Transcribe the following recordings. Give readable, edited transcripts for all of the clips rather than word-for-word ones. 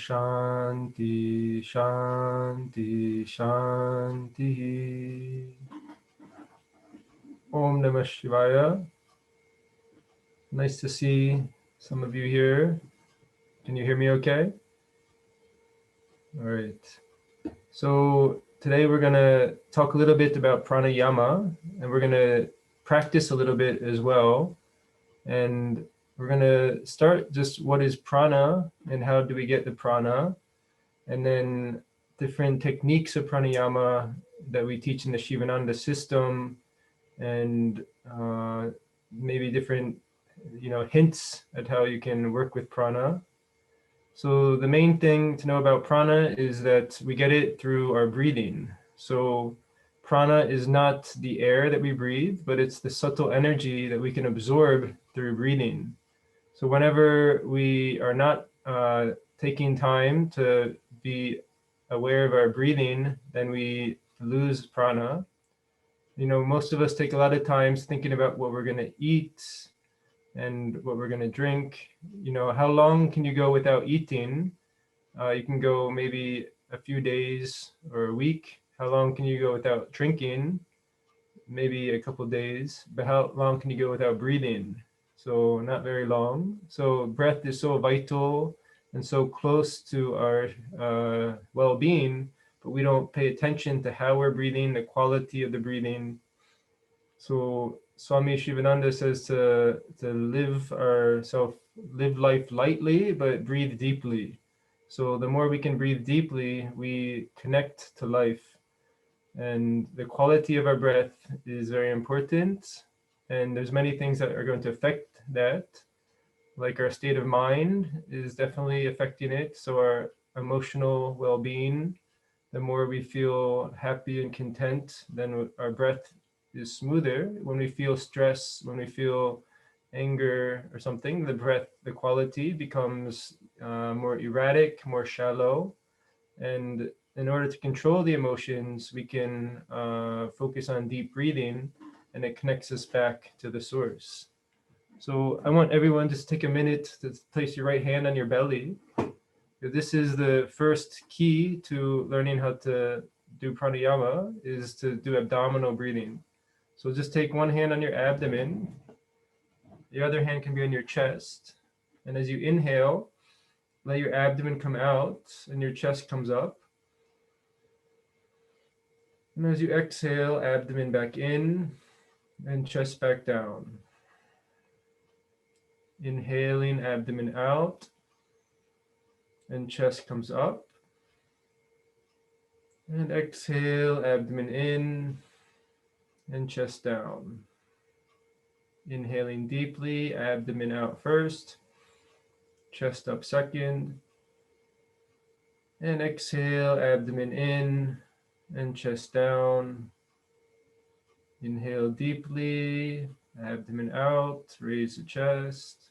Shanti, Shanti, Shanti. Om Namah Shivaya. Nice to see some of you here. Can you hear me okay? All right. So today we're going to talk a little bit about pranayama, and we're going to practice a little bit as well. And we're going to start just what is prana and how do we get the prana, and then different techniques of pranayama that we teach in the Sivananda system, and maybe different hints at how you can work with prana. So the main thing to know about prana is that we get it through our breathing. So prana is not the air that we breathe, but it's the subtle energy that we can absorb through breathing. So whenever we are not taking time to be aware of our breathing, then we lose prana. Most of us take a lot of times thinking about what we're going to eat and what we're going to drink. How long can you go without eating? You can go maybe a few days or a week. How long can you go without drinking? Maybe a couple days. But how long can you go without breathing? So not very long. So breath is so vital and so close to our well-being, but we don't pay attention to how we're breathing, the quality of the breathing. So Swami Shivananda says to live life lightly, but breathe deeply. So the more we can breathe deeply, we connect to life. And the quality of our breath is very important. And there's many things that are going to affect that. Like our state of mind is definitely affecting it. So our emotional well-being, the more we feel happy and content, then our breath is smoother. When we feel stress, when we feel anger or something, the quality becomes more erratic, more shallow. And in order to control the emotions, we can focus on deep breathing, and it connects us back to the source. So I want everyone just take a minute to place your right hand on your belly. This is the first key to learning how to do pranayama, is to do abdominal breathing. So just take one hand on your abdomen. The other hand can be on your chest. And as you inhale, let your abdomen come out and your chest comes up. And as you exhale, abdomen back in and chest back down. Inhaling, abdomen out and chest comes up. And exhale, abdomen in and chest down. Inhaling deeply, abdomen out first, chest up second. And exhale, abdomen in and chest down. Inhale deeply, abdomen out, raise the chest.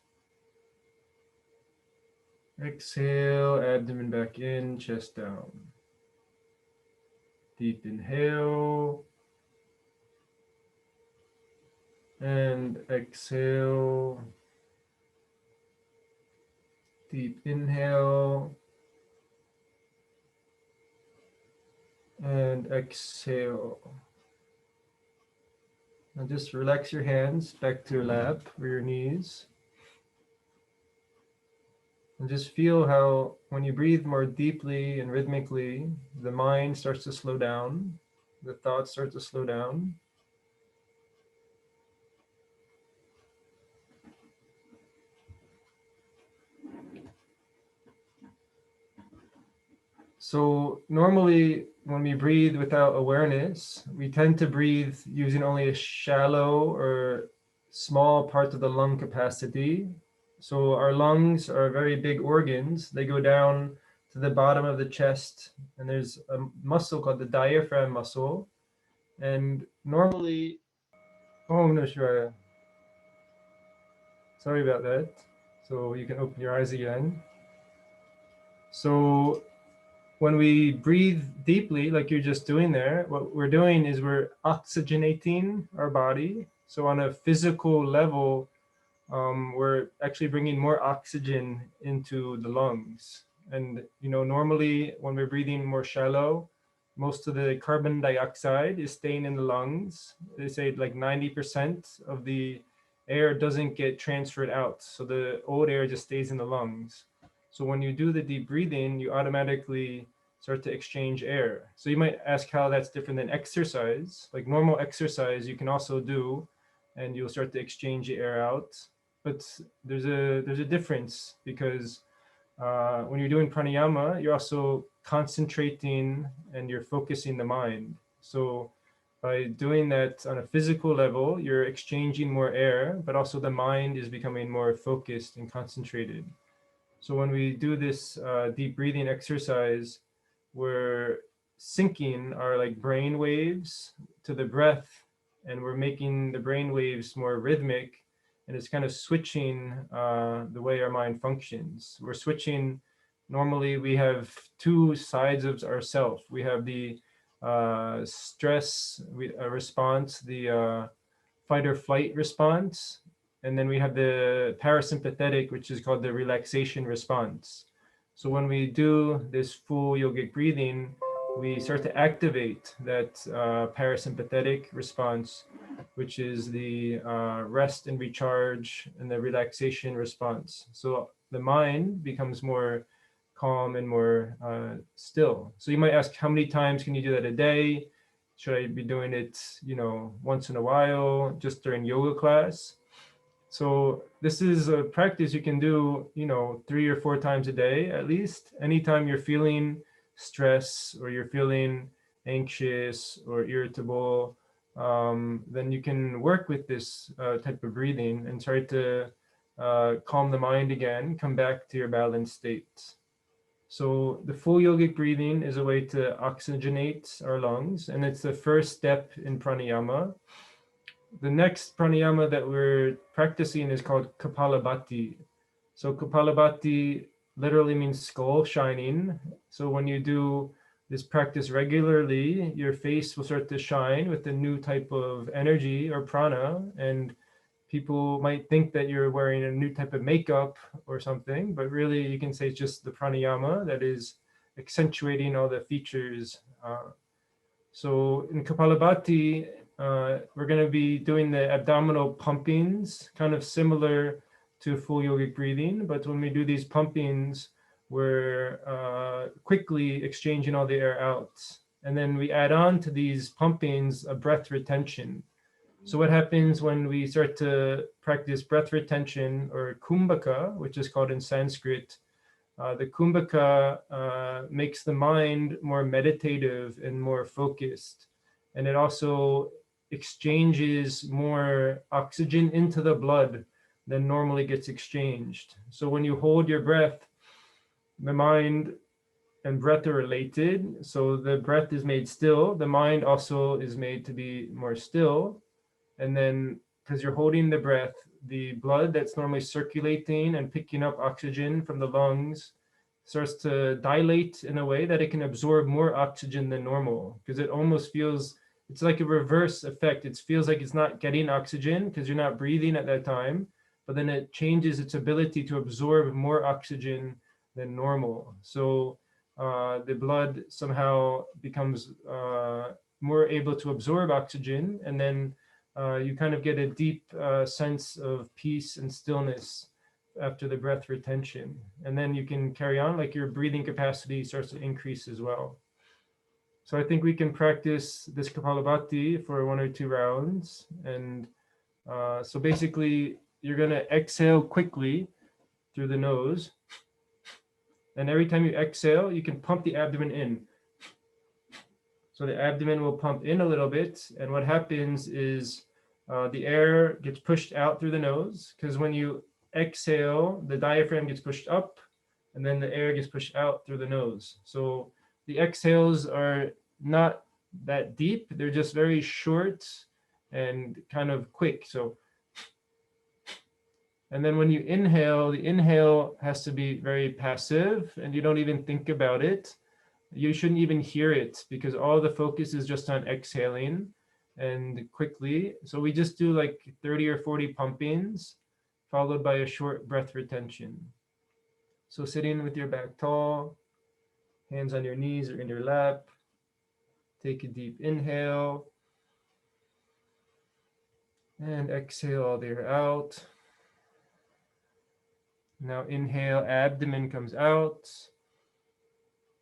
Exhale, abdomen back in, chest down. Deep inhale. And exhale. Deep inhale. And exhale. Now just relax your hands back to your lap or your knees. And just feel how when you breathe more deeply and rhythmically, the mind starts to slow down, the thoughts start to slow down. So normally when we breathe without awareness, we tend to breathe using only a shallow or small part of the lung capacity. So our lungs are very big organs. They go down to the bottom of the chest, and there's a muscle called the diaphragm muscle. And normally, oh no, Shivaya. Sorry about that. So you can open your eyes again. So when we breathe deeply, like you're just doing there, what we're doing is we're oxygenating our body. So on a physical level, we're actually bringing more oxygen into the lungs. And normally when we're breathing more shallow, most of the carbon dioxide is staying in the lungs. They say like 90% of the air doesn't get transferred out, so the old air just stays in the lungs. So when you do the deep breathing, you automatically start to exchange air. So you might ask how that's different than exercise. Like normal exercise you can also do, and you'll start to exchange the air out. But there's a difference, because when you're doing pranayama, you're also concentrating and you're focusing the mind. So by doing that on a physical level, you're exchanging more air, but also the mind is becoming more focused and concentrated. So when we do this deep breathing exercise, we're syncing our like brain waves to the breath, and we're making the brain waves more rhythmic, and it's kind of switching the way our mind functions. We're switching. Normally we have two sides of ourself. We have the stress response, the fight or flight response, and then we have the parasympathetic, which is called the relaxation response. So when we do this full yogic breathing, we start to activate that parasympathetic response, which is the rest and recharge, and the relaxation response. So the mind becomes more calm and more still. So you might ask, how many times can you do that a day? Should I be doing it, once in a while, just during yoga class? So this is a practice you can do, 3 or 4 times a day, at least. Anytime you're feeling stress or you're feeling anxious or irritable, then you can work with this type of breathing and try to calm the mind again, come back to your balanced state. So the full yogic breathing is a way to oxygenate our lungs, and it's the first step in pranayama. The next pranayama that we're practicing is called Kapalabhati. So Kapalabhati literally means skull shining. So when you do this practice regularly, your face will start to shine with a new type of energy or prana, and people might think that you're wearing a new type of makeup or something, but really you can say it's just the pranayama that is accentuating all the features. So in Kapalabhati, we're going to be doing the abdominal pumpings, kind of similar to full yogic breathing. But when we do these pumpings, we're quickly exchanging all the air out. And then we add on to these pumpings a breath retention. So what happens when we start to practice breath retention, or kumbhaka, which is called in Sanskrit, the kumbhaka makes the mind more meditative and more focused. And it also exchanges more oxygen into the blood than normally gets exchanged. So when you hold your breath, the mind and breath are related. So the breath is made still. The mind also is made to be more still. And then because you're holding the breath, the blood that's normally circulating and picking up oxygen from the lungs starts to dilate in a way that it can absorb more oxygen than normal, because it almost feels, it's like a reverse effect. It feels like it's not getting oxygen because you're not breathing at that time, but then it changes its ability to absorb more oxygen than normal. So the blood somehow becomes more able to absorb oxygen, and then you kind of get a deep sense of peace and stillness after the breath retention. And then you can carry on, like your breathing capacity starts to increase as well. So I think we can practice this Kapalabhati for 1 or 2 rounds. And so basically, you're going to exhale quickly through the nose. And every time you exhale, you can pump the abdomen in. So the abdomen will pump in a little bit. And what happens is the air gets pushed out through the nose, because when you exhale, the diaphragm gets pushed up, and then the air gets pushed out through the nose. So the exhales are not that deep. They're just very short and kind of quick. So, and then when you inhale, the inhale has to be very passive, and you don't even think about it. You shouldn't even hear it, because all the focus is just on exhaling and quickly. So we just do like 30 or 40 pumpings, followed by a short breath retention. So sitting with your back tall, hands on your knees or in your lap. Take a deep inhale and exhale all the air out. Now inhale, abdomen comes out.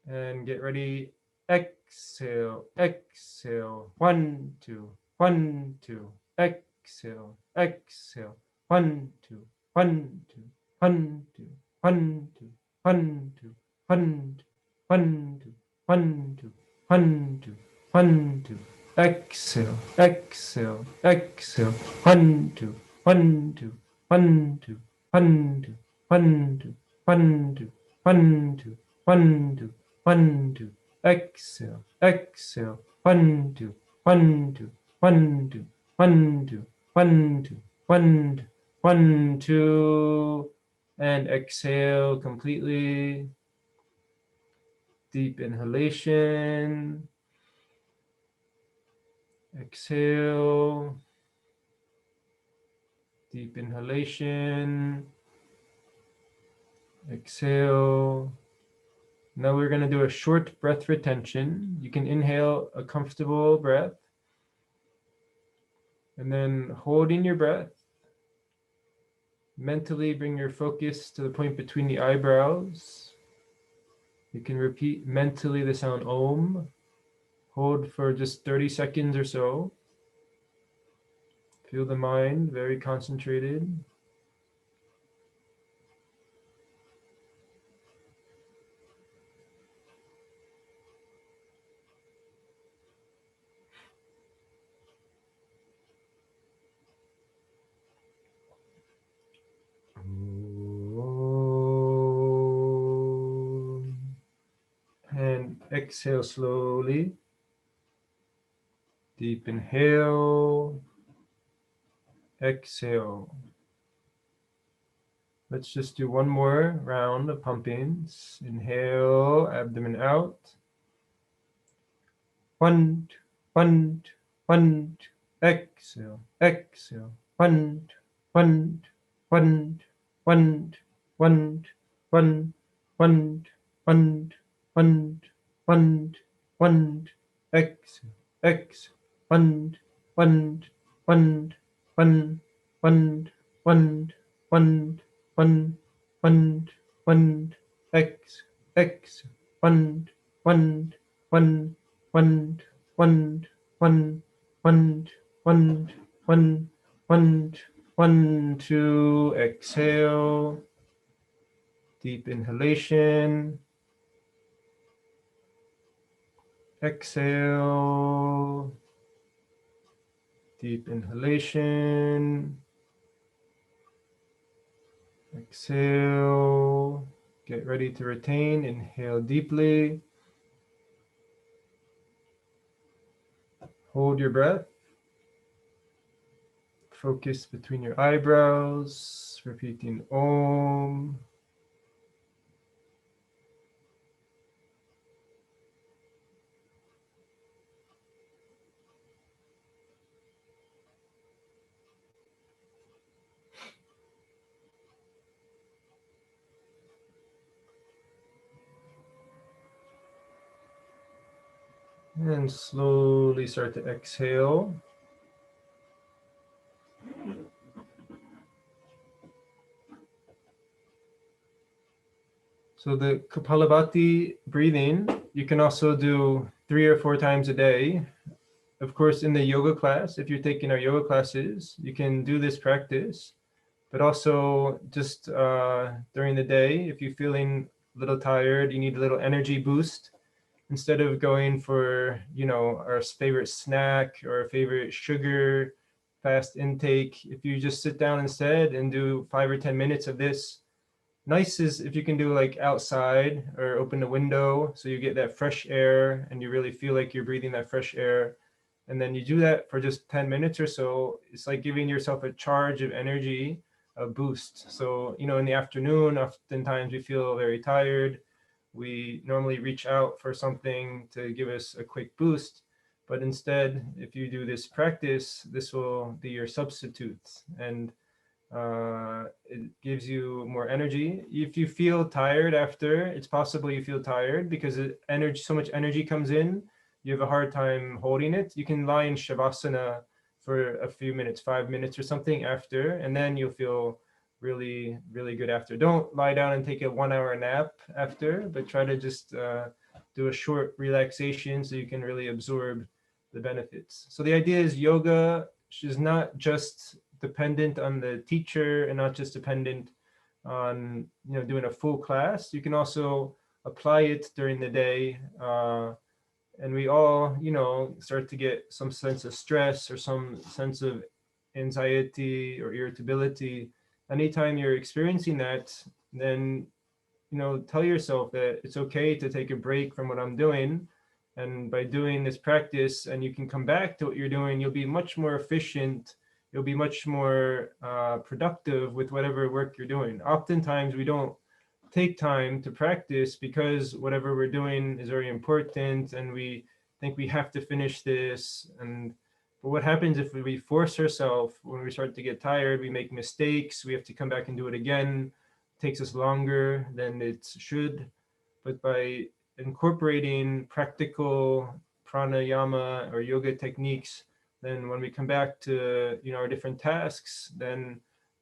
And get ready. Exhale, exhale. 1, 2, 1, 2. Exhale, exhale. 1, 2, 1, 2, 1, 2, 1, 2, 1, 2, 1, 2, 1, 2, 1, 2, 1, 2, 1, 2. Exhale, exhale, exhale. 1, 2, 1, 2, 1, 2, 1, 2, 1, 2, 1, 2, 1, 2, 1, 2. 1, 2, exhale, exhale, 1, 2, 1, 2, 1, 2, 1, 2, 1, 2, 1, 2, 1, 2, and exhale completely. Deep inhalation, exhale, deep inhalation, exhale. Now we're going to do a short breath retention. You can inhale a comfortable breath. And then holding your breath, mentally bring your focus to the point between the eyebrows. You can repeat mentally the sound Om. Hold for just 30 seconds or so. Feel the mind very concentrated. And exhale slowly. Deep inhale. Exhale. Let's just do one more round of pumpings. Inhale, abdomen out. 1, 2, 1, 2, 1, 2. Exhale, exhale. 1, 2, 1, 2, 1, 2, 1, 2, 1, 2, 1, 1, 1, 1, 1, 1. Exhale, exhale. 1, 1, 1, 1, 1, 1, 1, 1, 1, 1. Exhale, exhale. 1, 1, 1. 1, 1, 1, 1, 1, 1, 1, 1, 2. Exhale. Deep inhalation. Exhale. Deep inhalation. Exhale. Get ready to retain. Inhale deeply. Hold your breath. Focus between your eyebrows. Repeating Om. And slowly start to exhale. So the Kapalabhati breathing, you can also do 3 or 4 times a day. Of course, in the yoga class, if you're taking our yoga classes, you can do this practice. But also just during the day, if you're feeling a little tired, you need a little energy boost, instead of going for, our favorite snack or favorite sugar fast intake, if you just sit down instead and do 5 or 10 minutes of this. Nice is if you can do like outside or open the window so you get that fresh air and you really feel like you're breathing that fresh air. And then you do that for just 10 minutes or so. It's like giving yourself a charge of energy, a boost. So, in the afternoon, oftentimes we feel very tired. We normally reach out for something to give us a quick boost. But instead, if you do this practice, this will be your substitute. And It gives you more energy. If you feel tired after, it's possible you feel tired because energy, so much energy comes in, you have a hard time holding it. You can lie in Shavasana for a few minutes, 5 minutes or something after, and then you'll feel really, really good after. Don't lie down and take a 1 hour nap after, but try to just do a short relaxation so you can really absorb the benefits. So the idea is yoga is not just dependent on the teacher and not just dependent on doing a full class. You can also apply it during the day, and we all start to get some sense of stress or some sense of anxiety or irritability. Anytime you're experiencing that, then tell yourself that it's okay to take a break from what I'm doing. And by doing this practice, and you can come back to what you're doing, you'll be much more efficient. You'll be much more productive with whatever work you're doing. Oftentimes, we don't take time to practice because whatever we're doing is very important, and we think we have to finish this. But what happens if we force ourselves? When we start to get tired, we make mistakes. We have to come back and do it again. It takes us longer than it should. But by incorporating practical pranayama or yoga techniques, then when we come back to our different tasks, then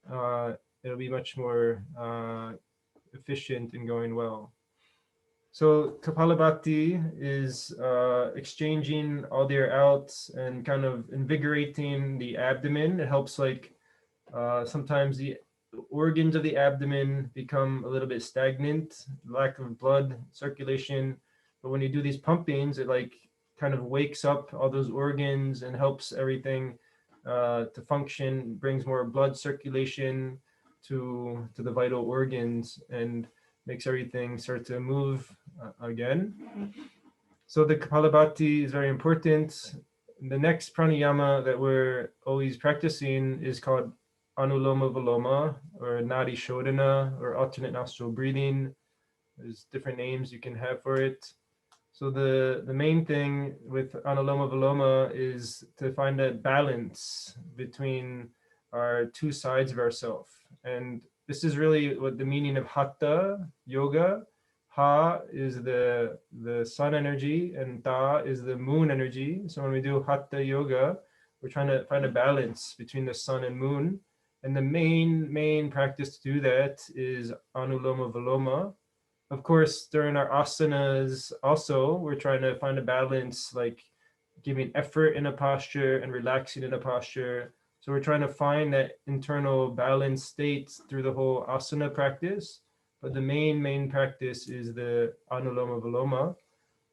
it'll be much more efficient and going well. So Kapalabhati is exchanging all the air out and kind of invigorating the abdomen. It helps, like sometimes the organs of the abdomen become a little bit stagnant, lack of blood circulation. But when you do these pumpings, it like kind of wakes up all those organs and helps everything to function, brings more blood circulation to the vital organs and makes everything start to move again. So the Kapalabhati is very important. The next pranayama that we're always practicing is called Anuloma Valoma, or Nadi Shodhana, or alternate nostril breathing. There's different names you can have for it. So the main thing with Anuloma Valoma is to find a balance between our two sides of ourself. And this is really what the meaning of Hatha Yoga. Ha is the sun energy, and Ta is the moon energy. So when we do Hatha Yoga, we're trying to find a balance between the sun and moon. And the main practice to do that is Anuloma Valoma. Of course, during our asanas also, we're trying to find a balance, like giving effort in a posture and relaxing in a posture. So we're trying to find that internal balanced state through the whole asana practice. But the main practice is the Anuloma Valoma.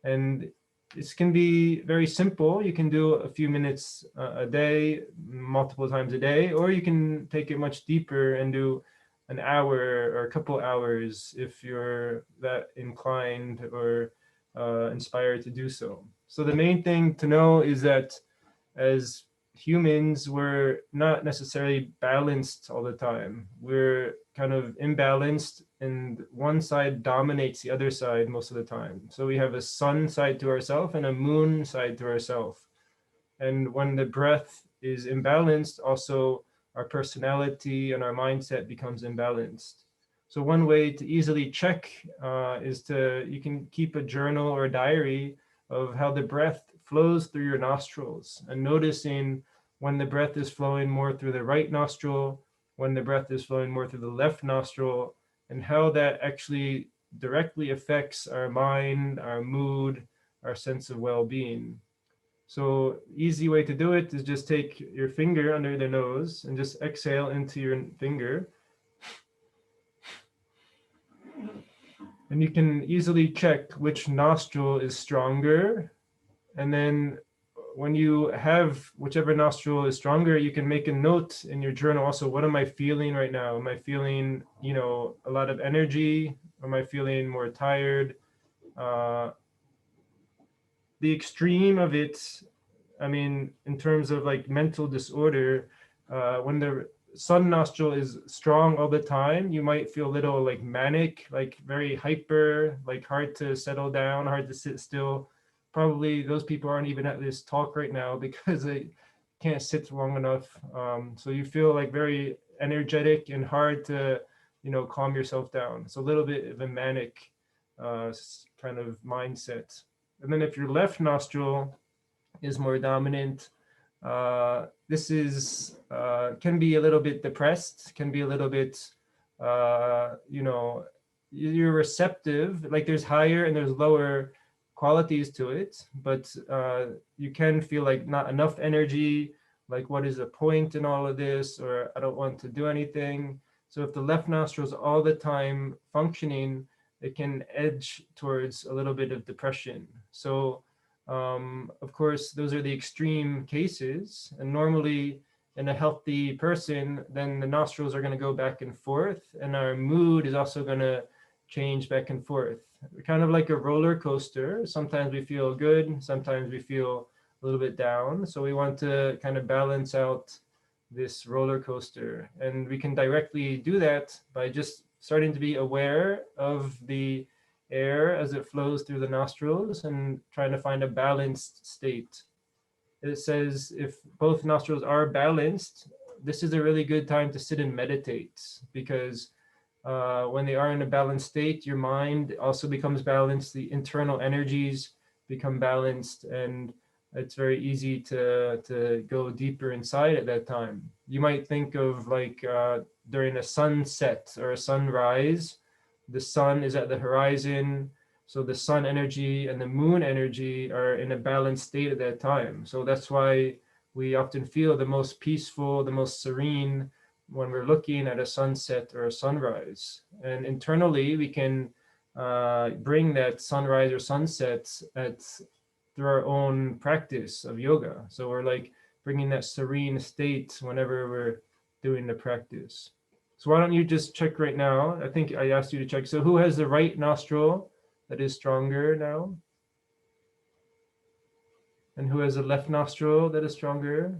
And this can be very simple. You can do a few minutes a day, multiple times a day, or you can take it much deeper and do an hour or a couple hours if you're that inclined or inspired to do so. So the main thing to know is that as humans, we're not necessarily balanced all the time. We're kind of imbalanced, and one side dominates the other side most of the time. So we have a sun side to ourselves and a moon side to ourselves. And when the breath is imbalanced, also our personality and our mindset becomes imbalanced. So one way to easily check is you can keep a journal or a diary of how the breath flows through your nostrils, and noticing when the breath is flowing more through the right nostril, when the breath is flowing more through the left nostril, and how that actually directly affects our mind, our mood, our sense of well-being. So easy way to do it is just take your finger under the nose and just exhale into your finger. And you can easily check which nostril is stronger. And then when you have whichever nostril is stronger, you can make a note in your journal also, what am I feeling right now? Am I feeling, a lot of energy? Am I feeling more tired? The extreme of it, in terms of like mental disorder, when the sun nostril is strong all the time, you might feel a little like manic, like very hyper, like hard to settle down, hard to sit still. Probably those people aren't even at this talk right now because they can't sit long enough. So you feel like very energetic and hard to, calm yourself down. It's a little bit of a manic kind of mindset. And then if your left nostril is more dominant, this is can be a little bit depressed, can be a little bit, you're receptive, like there's higher and there's lower qualities to it, but you can feel like not enough energy, like what is the point in all of this, or I don't want to do anything. So if the left nostril is all the time functioning, it can edge towards a little bit of depression. So of course, those are the extreme cases. And normally in a healthy person, then the nostrils are going to go back and forth, and our mood is also going to change back and forth. We're kind of like a roller coaster. Sometimes we feel good, sometimes we feel a little bit down. So we want to kind of balance out this roller coaster. And we can directly do that by just starting to be aware of the air as it flows through the nostrils and trying to find a balanced state. It says if both nostrils are balanced, this is a really good time to sit and meditate, because when they are in a balanced state, your mind also becomes balanced, the internal energies become balanced, and it's very easy to go deeper inside at that time. You might think of like during a sunset or a sunrise, the sun is at the horizon, so the sun energy and the moon energy are in a balanced state at that time. So that's why we often feel the most peaceful, the most serene when we're looking at a sunset or a sunrise. And internally, we can bring that sunrise or sunset through our own practice of yoga. So we're like bringing that serene state whenever we're doing the practice. So why don't you just check right now? I think I asked you to check. So who has the right nostril that is stronger now? And who has the left nostril that is stronger?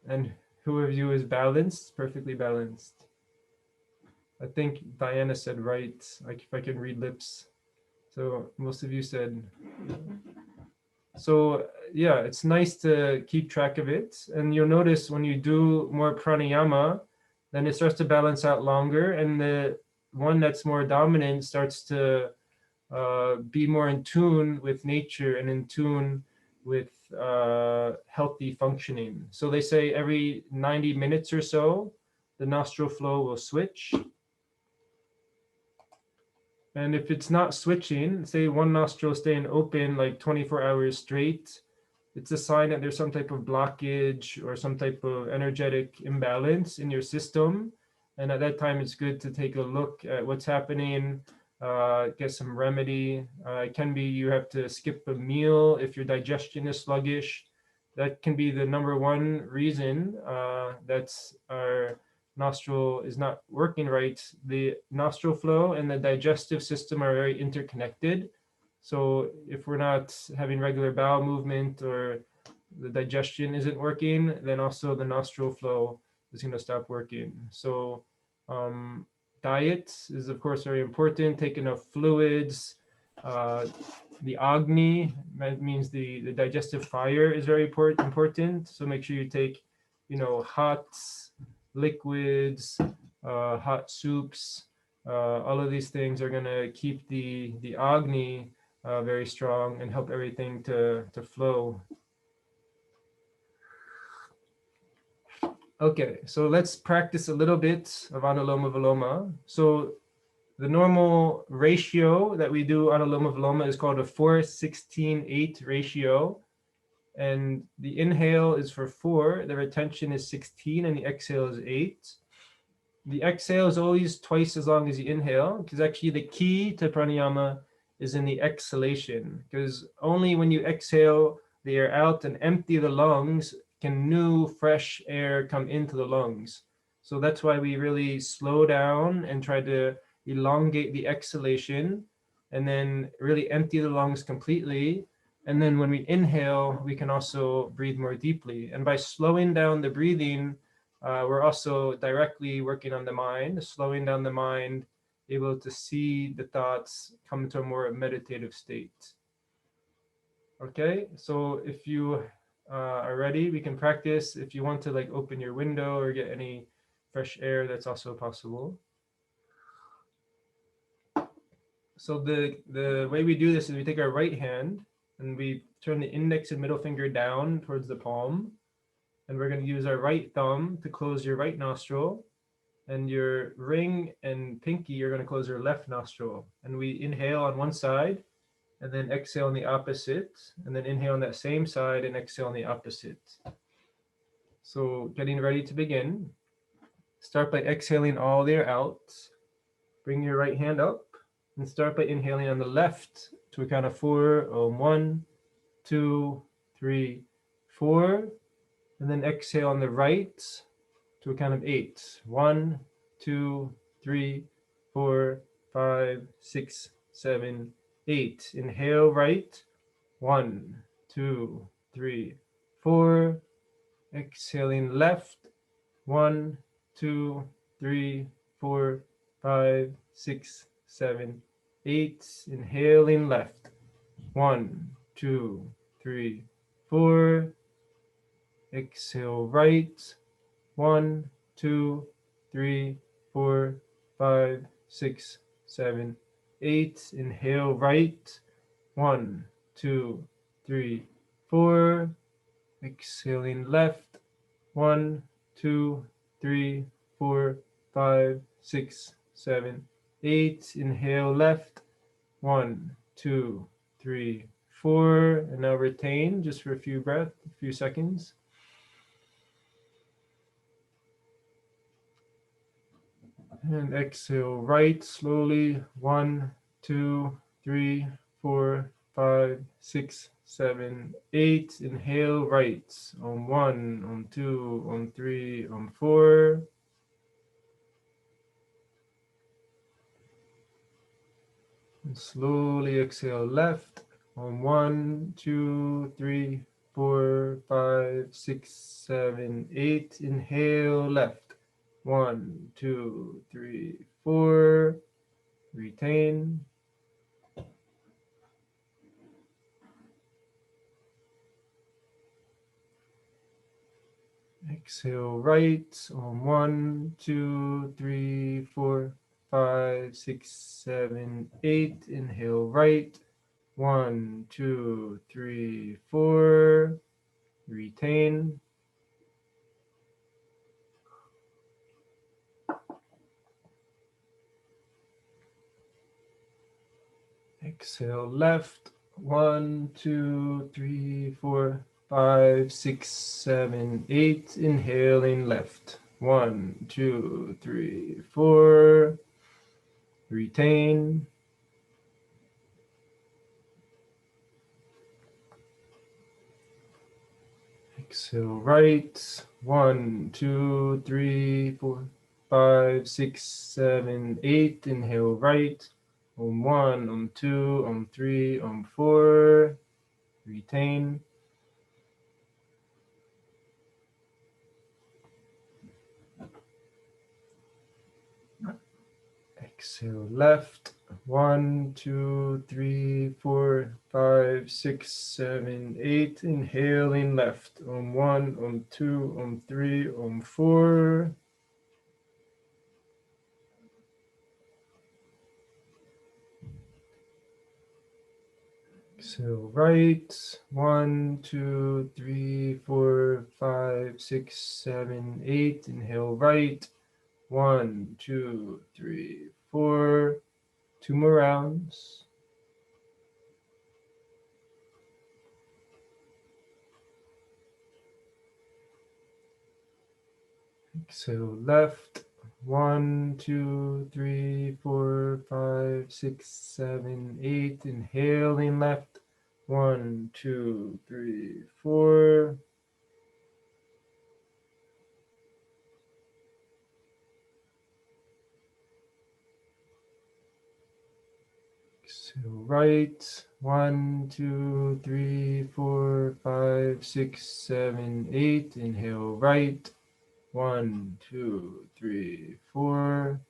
And who of you is balanced, perfectly balanced? I think Diana said right, like if I can read lips. So most of you said. So yeah, it's nice to keep track of it. And you'll notice when you do more pranayama, then it starts to balance out longer, and the one that's more dominant starts to be more in tune with nature and in tune with healthy functioning. So they say every 90 minutes or so, the nostril flow will switch. And if it's not switching, say one nostril staying open like 24 hours straight, it's a sign that there's some type of blockage or some type of energetic imbalance in your system. And at that time, it's good to take a look at what's happening, get some remedy. It can be you have to skip a meal if your digestion is sluggish. That can be the number one reason that's our nostril is not working right. The nostril flow and the digestive system are very interconnected. So if we're not having regular bowel movement or the digestion isn't working, then also the nostril flow is going to stop working. So diet is of course very important. Take enough fluids. The agni, that means the digestive fire, is very important. So make sure you take, hot liquids, hot soups. All of these things are going to keep the agni very strong and help everything to flow. Okay, so let's practice a little bit of Anuloma Valoma. So the normal ratio that we do Anuloma Valoma is called a 4-16-8 ratio. And the inhale is for 4, the retention is 16, and the exhale is 8. The exhale is always twice as long as the inhale, because actually the key to pranayama is in the exhalation, because only when you exhale the air out and empty the lungs can new fresh air come into the lungs. So that's why we really slow down and try to elongate the exhalation and then really empty the lungs completely. And then when we inhale, we can also breathe more deeply. And by slowing down the breathing, we're also directly working on the mind, slowing down the mind, able to see the thoughts come to a more meditative state. Okay, so if you are ready, we can practice. If you want to like open your window or get any fresh air, that's also possible. So the way we do this is we take our right hand and we turn the index and middle finger down towards the palm. And we're going to use our right thumb to close your right nostril. And your ring and pinky, you're going to close your left nostril. And we inhale on one side and then exhale on the opposite. And then inhale on that same side and exhale on the opposite. So getting ready to begin. Start by exhaling all the air out. Bring your right hand up and start by inhaling on the left to a count of 4. 1, 2, 3, 4. And then exhale on the right to a count of 8. 1, 2, 3, 4, 5, 6, 7, 8. Inhale right. 1, 2, 3, 4. Exhaling left. 1, 2, 3, 4, 5, 6, 7, 8. Inhaling left. 1, 2, 3, 4. Exhale right. 1, 2, 3, 4, 5, 6, 7, 8. Inhale right. 1, 2, 3, 4. Exhaling left. 1, 2, 3, 4, 5, 6, 7, 8. Inhale left. 1, 2, 3, 4. And now retain just for a few seconds. And exhale right slowly. 1, 2, 3, 4, 5, 6, 7, 8. Inhale right. On 1, on 2, on 3, on 4. And slowly exhale left. On 1, 2, 3, 4, 5, 6, 7, 8. Inhale left. 1, 2, 3, 4. Retain. Exhale right on 1, 2, 3, 4, 5, 6, 7, 8. Inhale right. 1, 2, 3, 4. Retain. Exhale left. 1, 2, 3, 4, 5, 6, 7, 8. Inhaling left. 1, 2, 3, 4. Retain. Exhale right. 1, 2, 3, 4, 5, 6, 7, 8. Inhale right. On 1, on 2, on 3, on 4. Retain. Exhale left. 1, 2, 3, 4, 5, 6, 7, 8. Inhaling left. On 1, on 2, on 3, on 4. Exhale right. 1, 2, 3, 4, 5, 6, 7, 8. Inhale right. 1, 2, 3, 4. 2 more rounds. Exhale left. 1, 2, 3, 4, 5, 6, 7, 8. Inhaling left. 1, 2, 3, 4. Exhale right. 1, 2, 3, 4, 5, 6, 7, 8. Inhale right. 1, 2, 3, 4.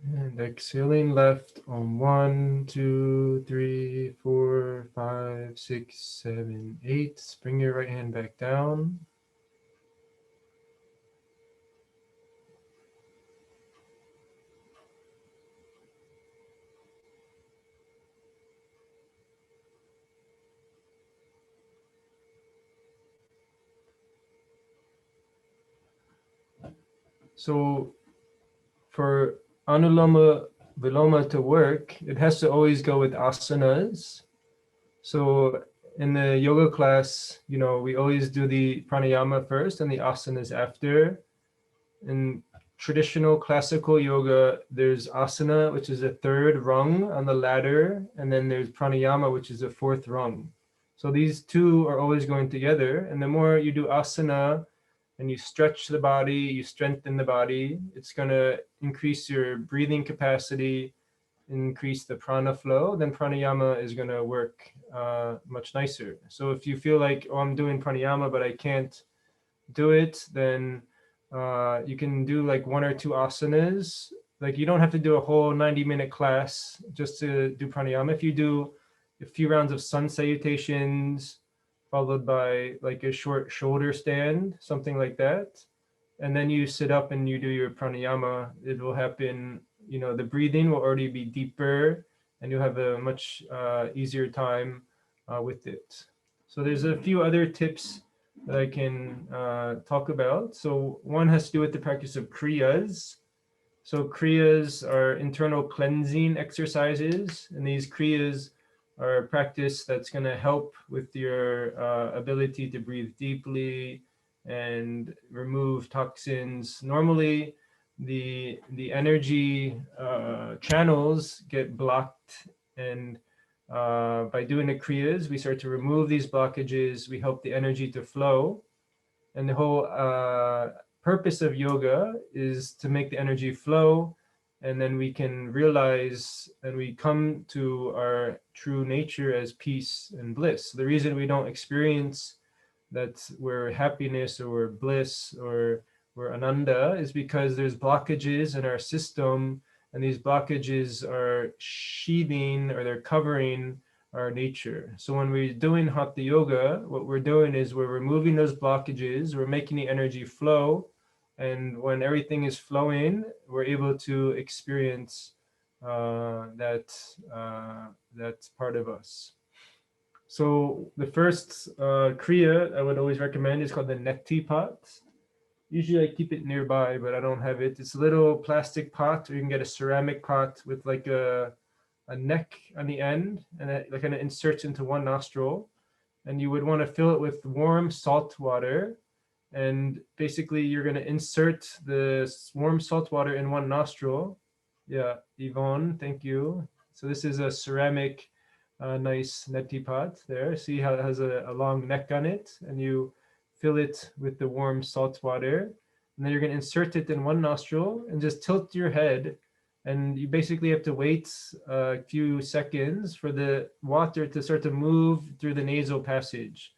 And exhaling left on 1, 2, 3, 4, 5, 6, 7, 8. Bring your right hand back down. So for Anuloma Valoma to work, it has to always go with asanas. So in the yoga class, we always do the pranayama first and the asanas after. In traditional classical yoga, there's asana, which is a third rung on the ladder, and then there's pranayama, which is a fourth rung. So these two are always going together. And the more you do asana and you stretch the body, you strengthen the body, it's going to increase your breathing capacity, increase the prana flow, then pranayama is going to work much nicer. So if you feel like, oh, I'm doing pranayama, but I can't do it, then you can do like 1 or 2 asanas. Like you don't have to do a whole 90-minute class just to do pranayama. If you do a few rounds of sun salutations, followed by like a short shoulder stand, something like that, and then you sit up and you do your pranayama, it will happen, the breathing will already be deeper and you'll have a much easier time with it. So there's a few other tips that I can talk about. So one has to do with the practice of Kriyas. So Kriyas are internal cleansing exercises, and these Kriyas are a practice that's going to help with your ability to breathe deeply and remove toxins. Normally, the energy channels get blocked, and by doing the Kriyas, we start to remove these blockages. We help the energy to flow, and the whole purpose of yoga is to make the energy flow, and then we can realize and we come to our true nature as peace and bliss. The reason we don't experience that we're happiness or we're bliss or we're ananda is because there's blockages in our system, and these blockages are sheathing or they're covering our nature. So when we're doing Hatha Yoga, what we're doing is we're removing those blockages, we're making the energy flow, and when everything is flowing, we're able to experience that part of us. So the first Kriya I would always recommend is called the neti pot. Usually I keep it nearby, but I don't have it. It's a little plastic pot, or you can get a ceramic pot with like a neck on the end, and it like kind of inserts into one nostril. And you would want to fill it with warm salt water. And basically you're going to insert the warm salt water in one nostril. Yeah, Yvonne, thank you. So this is a ceramic nice neti pot there. See how it has a long neck on it, and you fill it with the warm salt water, and then you're going to insert it in one nostril and just tilt your head, and you basically have to wait a few seconds for the water to start to move through the nasal passage.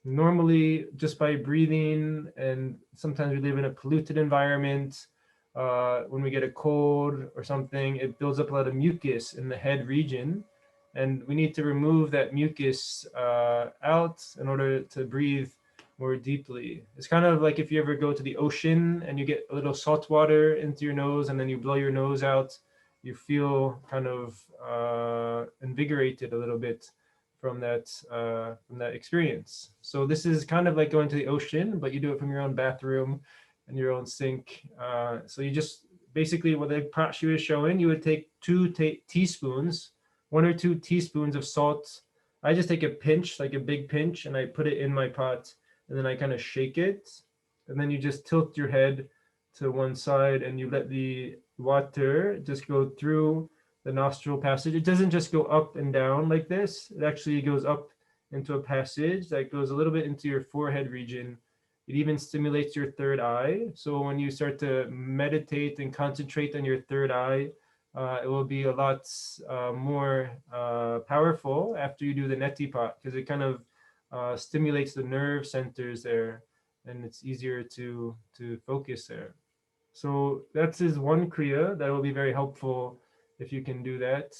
Normally, just by breathing, and sometimes we live in a polluted environment, when we get a cold or something, it builds up a lot of mucus in the head region, and we need to remove that mucus out in order to breathe more deeply. It's kind of like if you ever go to the ocean and you get a little salt water into your nose and then you blow your nose out, you feel kind of invigorated a little bit from that experience. So this is kind of like going to the ocean, but you do it from your own bathroom and your own sink. So you just basically, what the pot she was showing, you would take 2 teaspoons, 1 or 2 teaspoons of salt. I just take a pinch, like a big pinch, and I put it in my pot, and then I kind of shake it, and then you just tilt your head to one side and you let the water just go through the nostril passage. It doesn't just go up and down like this. It actually goes up into a passage that goes a little bit into your forehead region. It even stimulates your third eye. So when you start to meditate and concentrate on your third eye, it will be a lot more powerful after you do the neti pot, because it kind of stimulates the nerve centers there, and it's easier to focus there. So that's is one Kriya that will be very helpful if you can do that.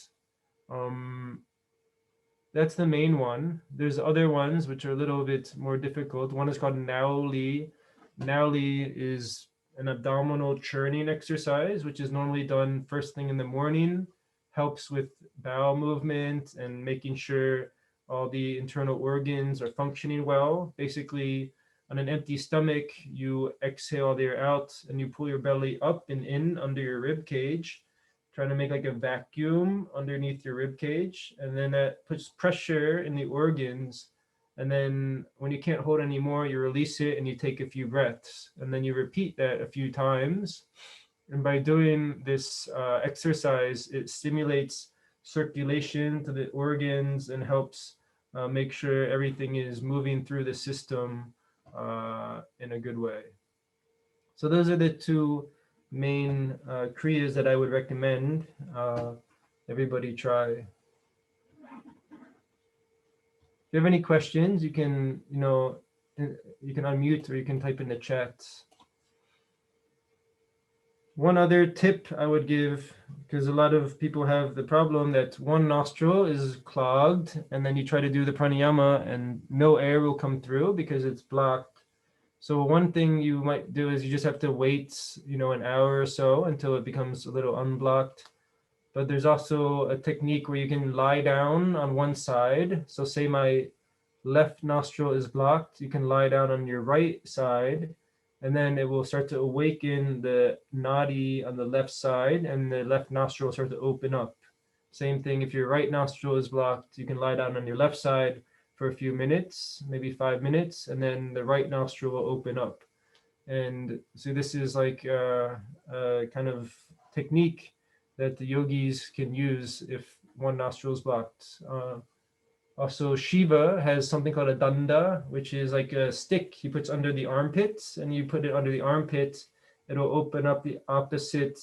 That's the main one. There's other ones which are a little bit more difficult. One is called Nauli. Nauli is an abdominal churning exercise, which is normally done first thing in the morning, helps with bowel movement and making sure all the internal organs are functioning well. Basically, on an empty stomach, you exhale the air out and you pull your belly up and in under your rib cage, trying to make like a vacuum underneath your rib cage, and then that puts pressure in the organs, and then when you can't hold anymore, you release it and you take a few breaths, and then you repeat that a few times. And by doing this exercise, it stimulates circulation to the organs and helps make sure everything is moving through the system in a good way. So those are the two main kriyas that I would recommend everybody try. If you have any questions, you can, you can unmute or you can type in the chat. One other tip I would give, because a lot of people have the problem that one nostril is clogged, and then you try to do the pranayama and no air will come through because it's blocked. So one thing you might do is you just have to wait, an hour or so until it becomes a little unblocked. But there's also a technique where you can lie down on one side. So say my left nostril is blocked, you can lie down on your right side, and then it will start to awaken the nadi on the left side, and the left nostril will start to open up. Same thing, if your right nostril is blocked, you can lie down on your left side for a few minutes, maybe 5 minutes, and then the right nostril will open up. And so this is like a kind of technique that the yogis can use if one nostril is blocked. Also, Shiva has something called a danda, which is like a stick he puts under the armpits, and you put it under the armpit, it'll open up the opposite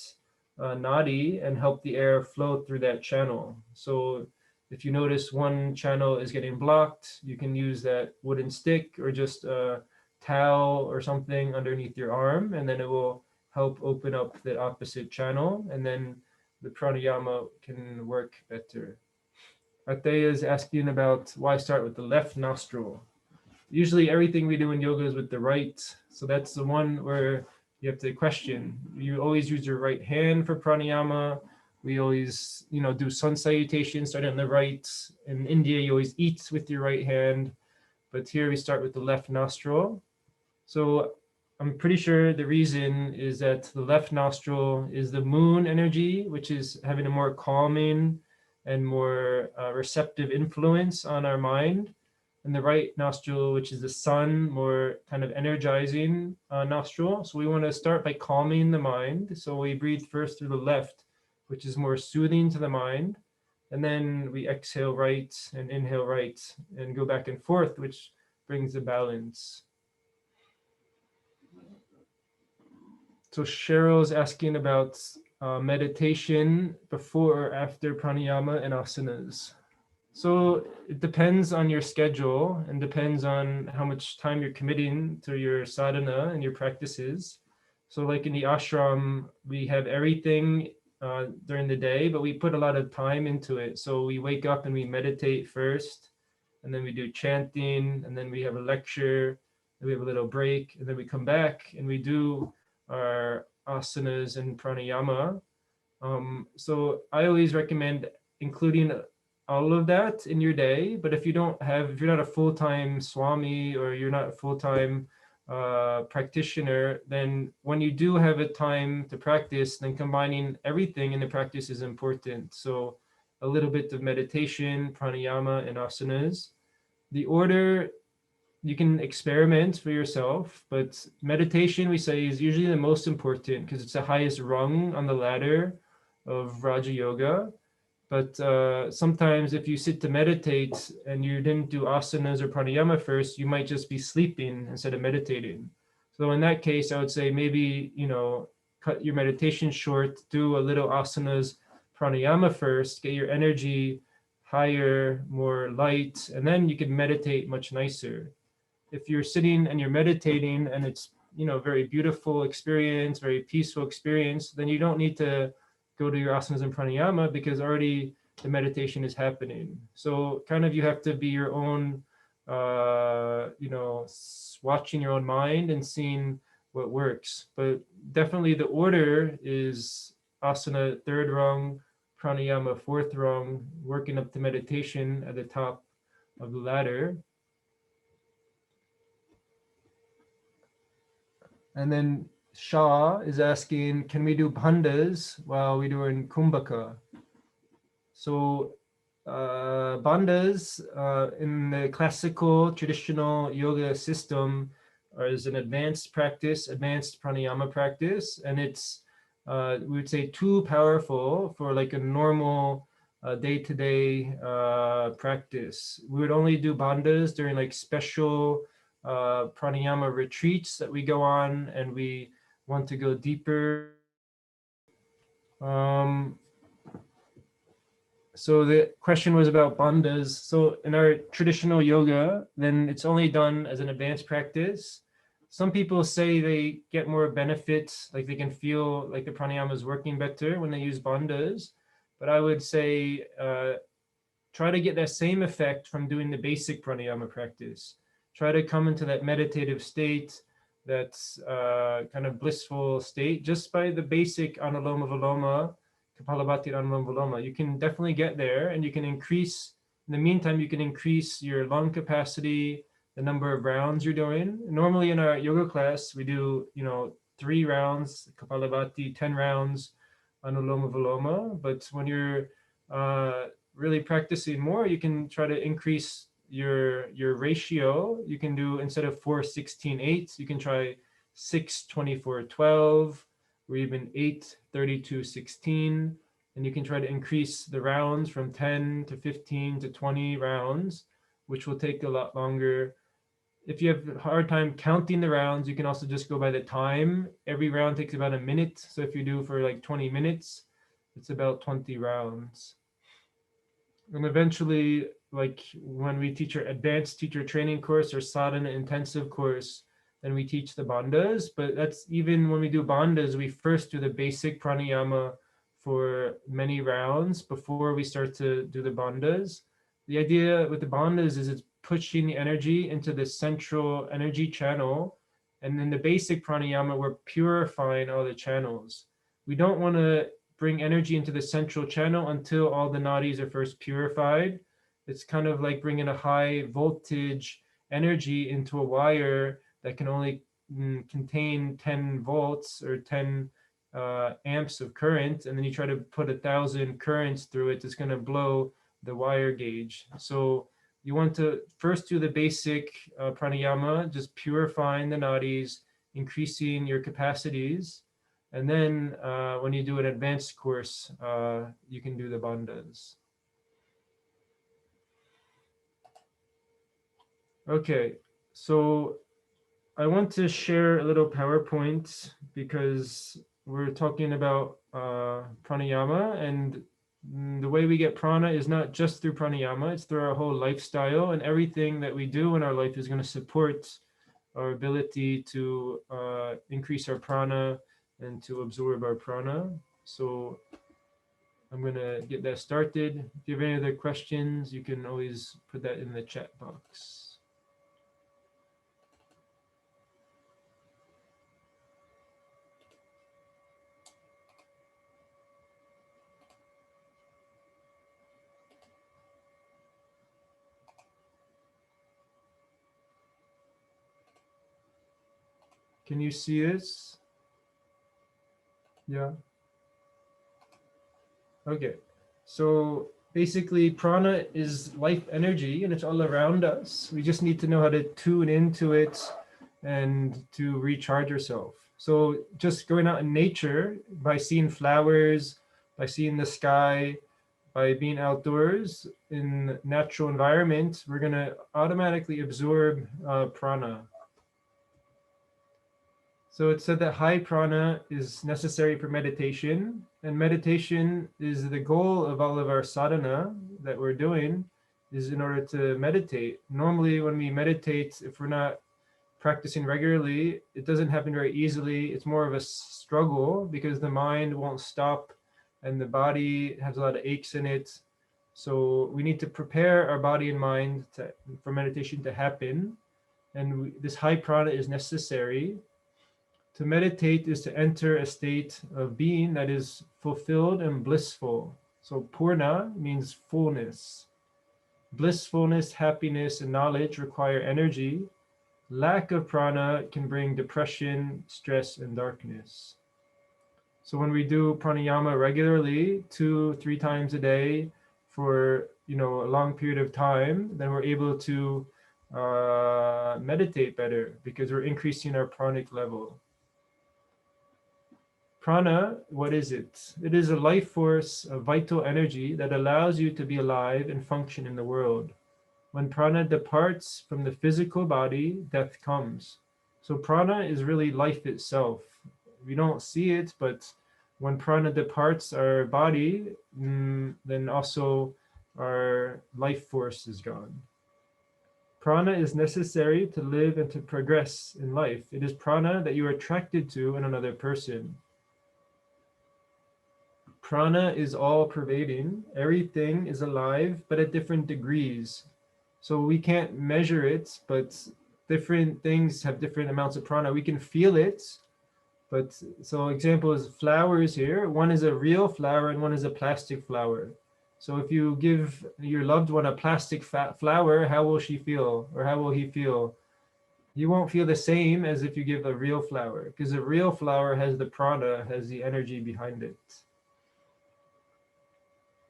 nadi and help the air flow through that channel. So if you notice one channel is getting blocked, you can use that wooden stick or just a towel or something underneath your arm, and then it will help open up the opposite channel, and then the pranayama can work better. Ateya is asking about why start with the left nostril. Usually everything we do in yoga is with the right, so that's the one where you have to question. You always use your right hand for pranayama. We always, do sun salutation, start on the right. In India, you always eat with your right hand, but here we start with the left nostril. So I'm pretty sure the reason is that the left nostril is the moon energy, which is having a more calming and more receptive influence on our mind. And the right nostril, which is the sun, more kind of energizing nostril. So we want to start by calming the mind. So we breathe first through the left, which is more soothing to the mind. And then we exhale right and inhale right and go back and forth, which brings the balance. So Cheryl's asking about meditation before or after pranayama and asanas. So it depends on your schedule and depends on how much time you're committing to your sadhana and your practices. So like in the ashram, we have everything during the day, but we put a lot of time into it. So we wake up and we meditate first, and then we do chanting, and then we have a lecture, and we have a little break, and then we come back and we do our asanas and pranayama. So I always recommend including all of that in your day. But if you're not a full-time Swami or you're not a full-time practitioner, then when you do have a time to practice, then combining everything in the practice is important. So a little bit of meditation, pranayama, and asanas. The order, you can experiment for yourself, but meditation, we say, is usually the most important because it's the highest rung on the ladder of Raja Yoga. But sometimes if you sit to meditate and you didn't do asanas or pranayama first, you might just be sleeping instead of meditating. So in that case, I would say maybe, cut your meditation short, do a little asanas, pranayama first, get your energy higher, more light, and then you can meditate much nicer. If you're sitting and you're meditating and it's very beautiful experience, very peaceful experience, then you don't need to go to your asanas and pranayama, because already the meditation is happening. So kind of you have to be your own, watching your own mind and seeing what works. But definitely the order is asana third rung, pranayama fourth rung, working up to meditation at the top of the ladder. And then Shah is asking, can we do bandhas while we do in kumbhaka? So bandhas in the classical traditional yoga system is an advanced practice, advanced pranayama practice, and it's we would say too powerful for like a normal day-to-day practice. We would only do bandhas during like special pranayama retreats that we go on, and we want to go deeper. So the question was about bandhas. So in our traditional yoga, then it's only done as an advanced practice. Some people say they get more benefits, like they can feel like the pranayama is working better when they use bandhas. But I would say try to get that same effect from doing the basic pranayama practice. Try to come into that meditative state, that's kind of blissful state, just by the basic Anuloma Valoma, Kapalabhati and Anuloma Valoma. You can definitely get there, and you can increase, in the meantime, you can increase your lung capacity, the number of rounds you're doing. Normally in our yoga class, we do, 3 rounds, Kapalabhati, 10 rounds, Anuloma Valoma. But when you're really practicing more, you can try to increase your ratio. You can do, instead of 4, 16, 8, you can try 6, 24, 12, or even 8, 32, 16. And you can try to increase the rounds from 10 to 15 to 20 rounds, which will take a lot longer. If you have a hard time counting the rounds, you can also just go by the time. Every round takes about a minute. So if you do for like 20 minutes, it's about 20 rounds. And eventually, like when we teach our advanced teacher training course or sadhana intensive course, then we teach the bandhas. But that's even when we do bandhas, we first do the basic pranayama for many rounds before we start to do the bandhas. The idea with the bandhas is it's pushing the energy into the central energy channel. And then the basic pranayama, we're purifying all the channels. We don't want to bring energy into the central channel until all the nadis are first purified. It's kind of like bringing a high voltage energy into a wire that can only contain 10 volts or 10 amps of current, and then you try to put 1,000 currents through it, it's going to blow the wire gauge. So you want to first do the basic pranayama, just purifying the nadis, increasing your capacities. And then when you do an advanced course, you can do the bandhas. Okay, so I want to share a little PowerPoint because we're talking about pranayama, and the way we get prana is not just through pranayama, it's through our whole lifestyle, and everything that we do in our life is going to support our ability to increase our prana and to absorb our prana. So I'm going to get that started. If you have any other questions, you can always put that in the chat box. Can you see this? Yeah. Okay. So basically, prana is life energy, and it's all around us. We just need to know how to tune into it and to recharge yourself. So just going out in nature, by seeing flowers, by seeing the sky, by being outdoors in natural environment, we're going to automatically absorb prana. So it said that high prana is necessary for meditation, and meditation is the goal of all of our sadhana that we're doing, is in order to meditate. Normally when we meditate, if we're not practicing regularly, it doesn't happen very easily. It's more of a struggle because the mind won't stop and the body has a lot of aches in it. So we need to prepare our body and mind for meditation to happen. And this high prana is necessary. To meditate is to enter a state of being that is fulfilled and blissful. So purna means fullness. Blissfulness, happiness, and knowledge require energy. Lack of prana can bring depression, stress, and darkness. So when we do pranayama regularly, 2-3 times a day for a long period of time, then we're able to meditate better because we're increasing our pranic level. Prana, what is it? It is a life force, a vital energy that allows you to be alive and function in the world. When prana departs from the physical body, death comes. So prana is really life itself. We don't see it, but when prana departs our body, then also our life force is gone. Prana is necessary to live and to progress in life. It is prana that you are attracted to in another person. Prana is all pervading. Everything is alive, but at different degrees. So we can't measure it, but different things have different amounts of prana. We can feel it, but so example is flowers here. One is a real flower and one is a plastic flower. So if you give your loved one a plastic flower, how will she feel or how will he feel? You won't feel the same as if you give a real flower, because a real flower has the prana, has the energy behind it.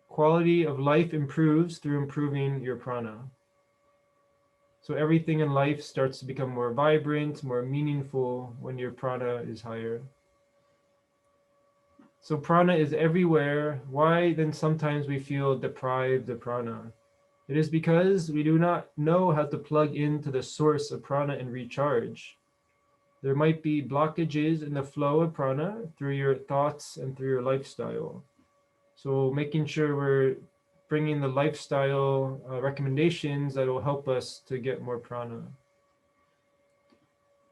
Quality of life improves through improving your prana. So everything in life starts to become more vibrant, more meaningful when your prana is higher. So prana is everywhere. Why then sometimes we feel deprived of prana? It is because we do not know how to plug into the source of prana and recharge. There might be blockages in the flow of prana through your thoughts and through your lifestyle. So making sure we're bringing the lifestyle recommendations that will help us to get more prana.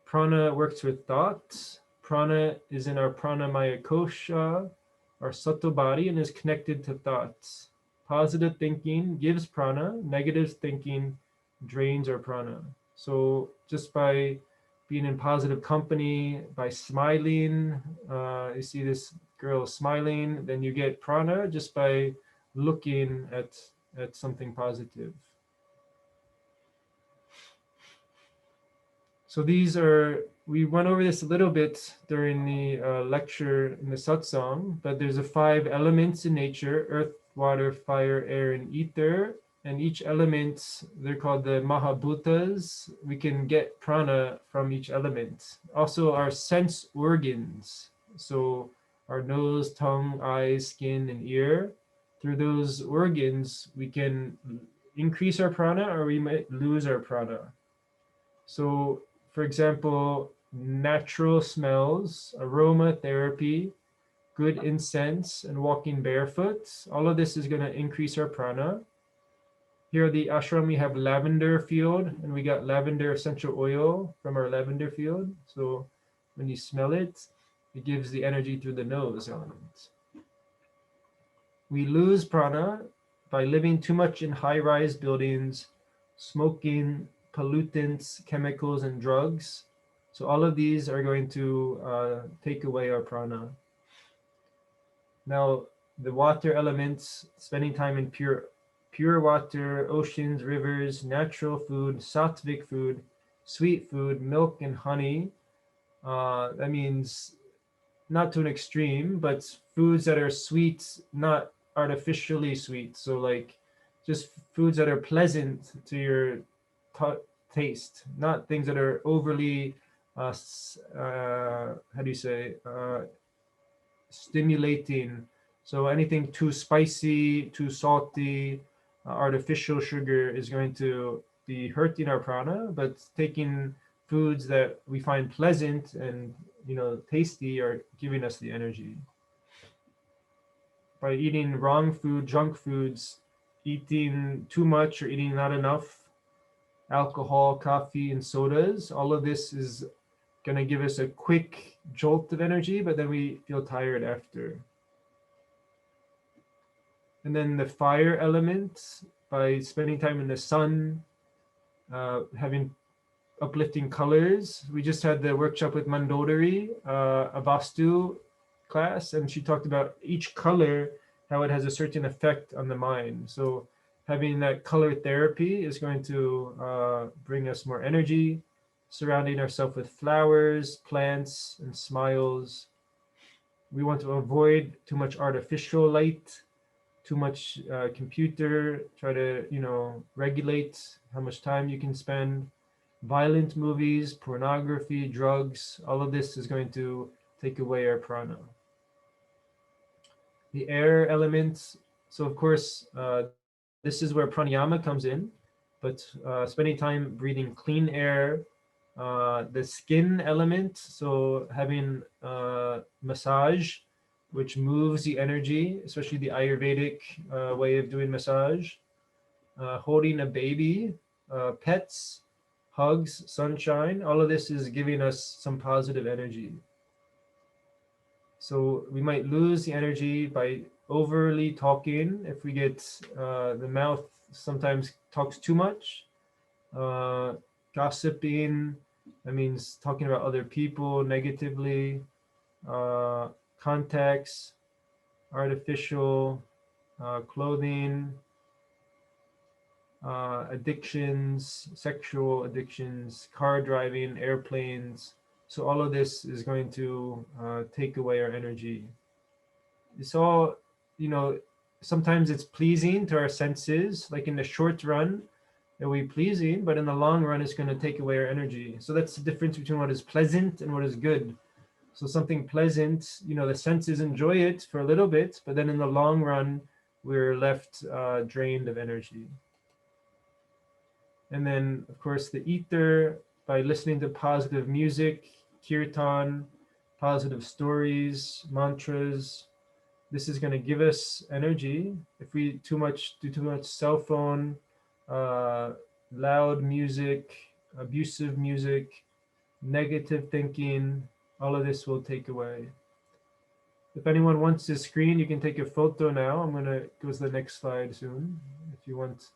Prana works with thoughts. Prana is in our pranamaya kosha, our subtle body, and is connected to thoughts. Positive thinking gives prana. Negative thinking drains our prana. So just by being in positive company, by smiling, you see this girl smiling, then you get prana just by looking at something positive. So we went over this a little bit during the lecture in the satsang, but there's 5 elements in nature: earth, water, fire, air, and ether. And each element, they're called the Mahabhutas. We can get prana from each element. Also our sense organs. So our nose, tongue, eyes, skin, and ear. Through those organs, we can increase our prana or we might lose our prana. So for example, natural smells, aromatherapy, good incense, and walking barefoot. All of this is going to increase our prana. Here at the ashram, we have lavender field, and we got lavender essential oil from our lavender field. So when you smell it, it gives the energy through the nose element. We lose prana by living too much in high-rise buildings, smoking, pollutants, chemicals, and drugs. So all of these are going to take away our prana. Now, the water elements, spending time in pure water, oceans, rivers, natural food, sattvic food, sweet food, milk and honey. That means not to an extreme, but foods that are sweet, not artificially sweet. So like just foods that are pleasant to your taste, not things that are overly, stimulating. So anything too spicy, too salty, artificial sugar is going to be hurting our prana, but taking foods that we find pleasant and tasty are giving us the energy. By eating wrong food, junk foods, eating too much or eating not enough, alcohol, coffee, and sodas. All of this is going to give us a quick jolt of energy, but then we feel tired after. And then the fire element, by spending time in the sun, having uplifting colors. We just had the workshop with Mandodari, a Vastu class, and she talked about each color, how it has a certain effect on the mind. So having that color therapy is going to bring us more energy, surrounding ourselves with flowers, plants, and smiles. We want to avoid too much artificial light, too much computer, try to, regulate how much time you can spend. Violent movies, pornography, drugs, all of this is going to take away our prana. The air elements, so of course, this is where pranayama comes in, but spending time breathing clean air, the skin element, so having massage, which moves the energy, especially the Ayurvedic way of doing massage, holding a baby, pets, hugs, sunshine, all of this is giving us some positive energy. So we might lose the energy by overly talking. If we get, the mouth sometimes talks too much. Gossiping, that means talking about other people negatively. Contacts, artificial, clothing, addictions, sexual addictions, car driving, airplanes. So all of this is going to take away our energy. It's all, sometimes it's pleasing to our senses, like in the short run, it'll be pleasing, but in the long run, it's going to take away our energy. So that's the difference between what is pleasant and what is good. So something pleasant, the senses enjoy it for a little bit, but then in the long run, we're left drained of energy. And then, of course, the ether, by listening to positive music, kirtan, positive stories, mantras. This is going to give us energy. If we do too much cell phone, loud music, abusive music, negative thinking, all of this will take away. If anyone wants this screen, you can take a photo now. I'm going to go to the next slide soon. If you want,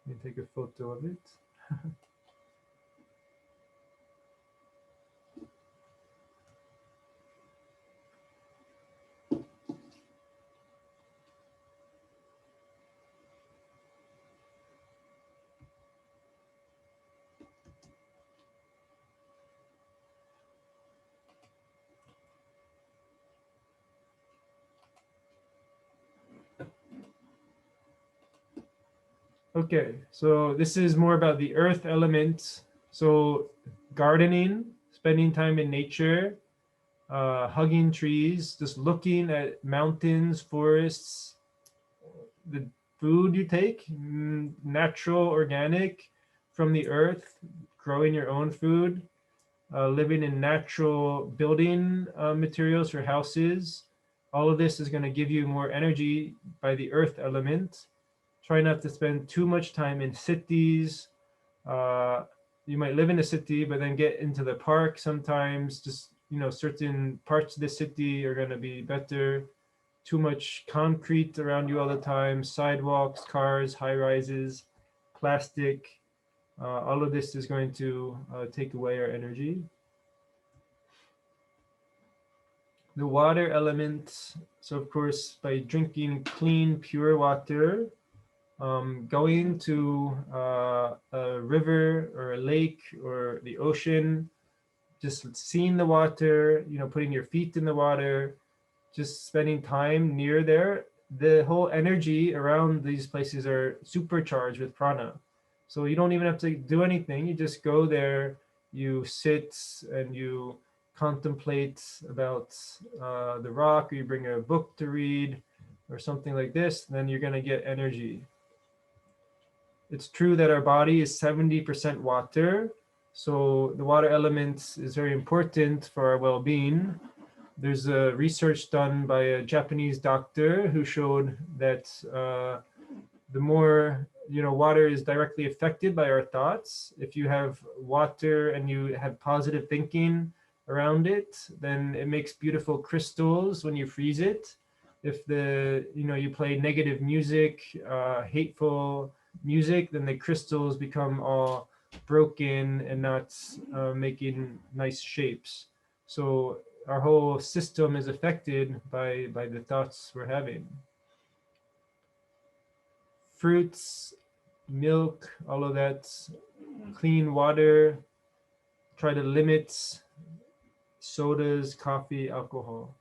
you can take a photo of it. Okay, so this is more about the earth element. So gardening, spending time in nature, hugging trees, just looking at mountains, forests, the food you take, natural, organic, from the earth, growing your own food, living in natural building materials for houses. All of this is going to give you more energy by the earth element. Try not to spend too much time in cities. You might live in a city, but then get into the park sometimes. Just, certain parts of the city are going to be better. Too much concrete around you all the time, sidewalks, cars, high rises, plastic. All of this is going to take away our energy. The water element. So of course, by drinking clean, pure water, going to a river or a lake or the ocean, just seeing the water, putting your feet in the water, just spending time near there, the whole energy around these places are supercharged with prana. So you don't even have to do anything. You just go there, you sit and you contemplate about the rock, or you bring a book to read or something like this, then you're going to get energy. It's true that our body is 70% water, so the water element is very important for our well-being. There's a research done by a Japanese doctor who showed that the more water is directly affected by our thoughts. If you have water and you have positive thinking around it, then it makes beautiful crystals when you freeze it. If you play negative music, hateful music, then the crystals become all broken and not making nice shapes. So our whole system is affected by the thoughts we're having. Fruits, milk, all of that, clean water. Try to limit sodas, coffee, alcohol.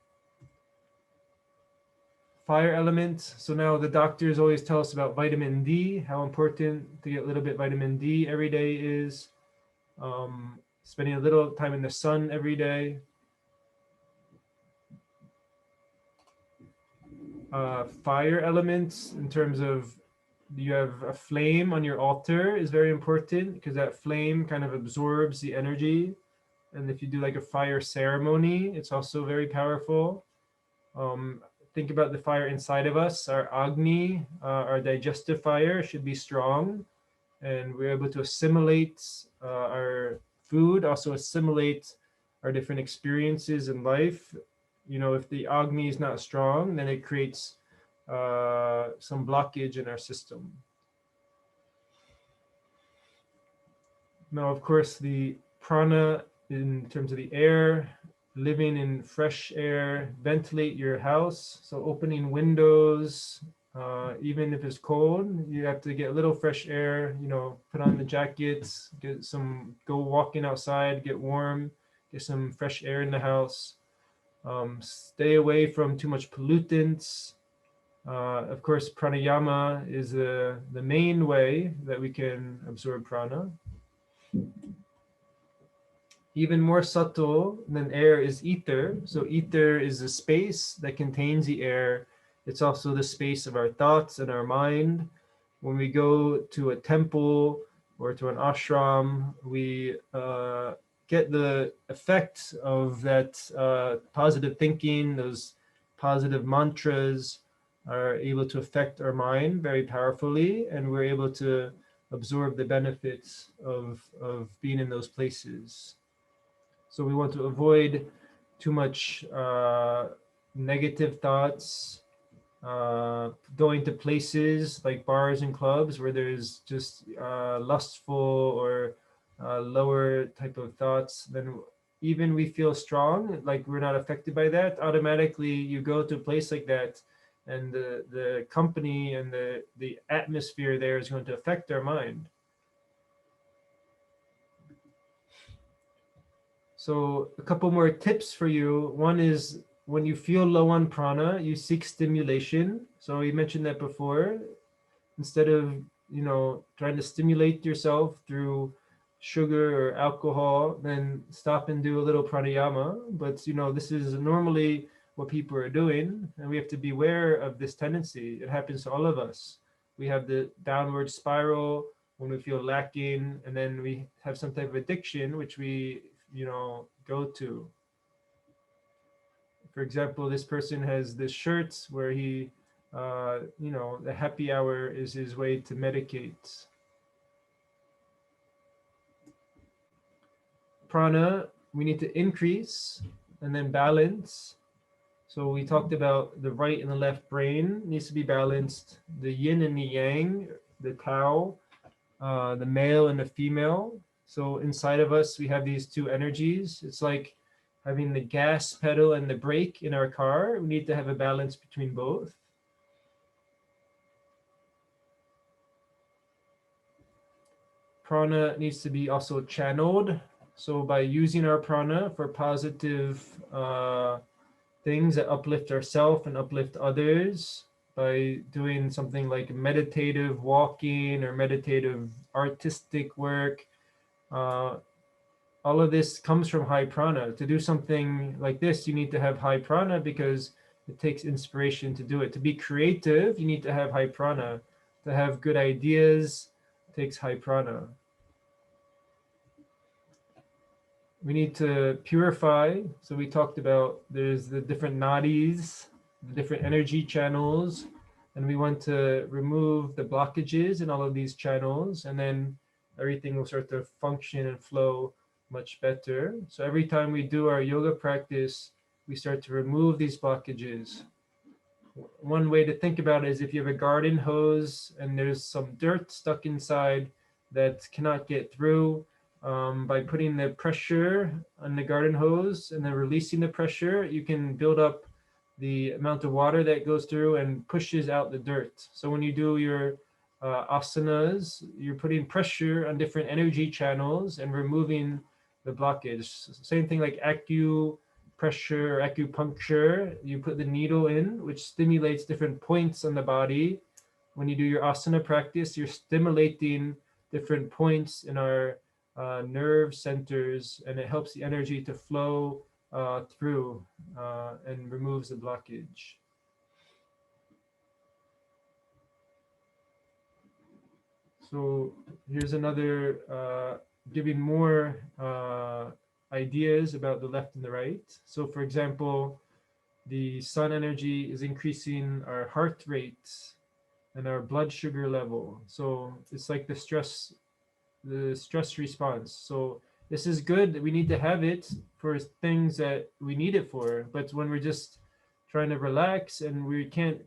Fire element. So now the doctors always tell us about vitamin D, how important to get a little bit vitamin D every day is. Spending a little time in the sun every day. Fire elements, in terms of you have a flame on your altar, is very important because that flame kind of absorbs the energy. And if you do like a fire ceremony, it's also very powerful. Think about the fire inside of us. Our Agni, our digestive fire, should be strong, and we're able to assimilate our food, also assimilate our different experiences in life. If the Agni is not strong, then it creates some blockage in our system. Now, of course, the prana, in terms of the air, living in fresh air, ventilate your house. So opening windows, even if it's cold, you have to get a little fresh air, put on the jackets, go walking outside, get warm, get some fresh air in the house. Stay away from too much pollutants. Of course, pranayama is the main way that we can absorb prana. Even more subtle than air is ether. So ether is a space that contains the air. It's also the space of our thoughts and our mind. When we go to a temple or to an ashram, we get the effect of that positive thinking. Those positive mantras are able to affect our mind very powerfully, and we're able to absorb the benefits of being in those places. So we want to avoid too much negative thoughts, going to places like bars and clubs where there's just lustful or lower type of thoughts. Then even we feel strong, like we're not affected by that. Automatically you go to a place like that, and the company and the atmosphere there is going to affect our mind. So a couple more tips for you. One is, when you feel low on prana, you seek stimulation. So we mentioned that before. Instead of, trying to stimulate yourself through sugar or alcohol, then stop and do a little pranayama. But, this is normally what people are doing, and we have to be aware of this tendency. It happens to all of us. We have the downward spiral when we feel lacking, and then we have some type of addiction, which we go to. For example, this person has this shirt where he, the happy hour is his way to medicate. Prana, we need to increase and then balance. So we talked about the right and the left brain needs to be balanced. The yin and the yang, the Tao, the male and the female. So inside of us, we have these two energies. It's like having the gas pedal and the brake in our car. We need to have a balance between both. Prana needs to be also channeled. So by using our prana for positive things that uplift ourselves and uplift others, by doing something like meditative walking or meditative artistic work, all of this comes from high prana. To do something like this, you need to have high prana because it takes inspiration to do it. To be creative, you need to have high prana. To have good ideas takes high prana. We need to purify. So we talked about there's the different nadis, the different energy channels. and we want to remove the blockages in all of these channels, and then everything will start to function and flow much better. So every time we do our yoga practice, we start to remove these blockages. One way to think about it is if you have a garden hose and there's some dirt stuck inside that cannot get through, by putting the pressure on the garden hose and then releasing the pressure, you can build up the amount of water that goes through and pushes out the dirt. So when you do your asanas, you're putting pressure on different energy channels and removing the blockage. Same thing like acupressure or acupuncture. You put the needle in, which stimulates different points on the body. When you do your asana practice, you're stimulating different points in our nerve centers, and it helps the energy to flow through and removes the blockage. So here's another giving more ideas about the left and the right. So for example, the sun energy is increasing our heart rate and our blood sugar level. So it's like the stress response. So this is good. We need to have it for things that we need it for. But when we're just trying to relax and we can't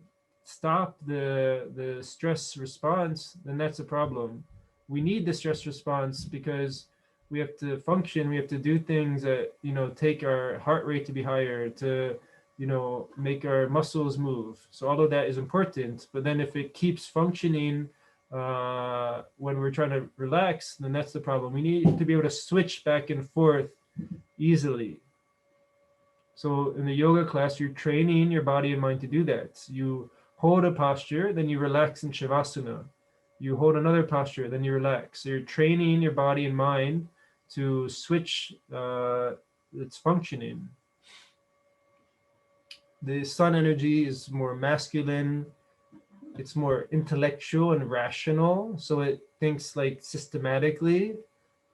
stop the stress response, then that's a problem. We need the stress response because we have to function. We have to do things that, take our heart rate to be higher, to make our muscles move. So all of that is important. But then if it keeps functioning when we're trying to relax, then that's the problem. We need to be able to switch back and forth easily. So in the yoga class, you're training your body and mind to do that. You hold a posture, then you relax in Shavasana. You hold another posture, then you relax. So you're training your body and mind to switch its functioning. The sun energy is more masculine. It's more intellectual and rational. So it thinks like systematically,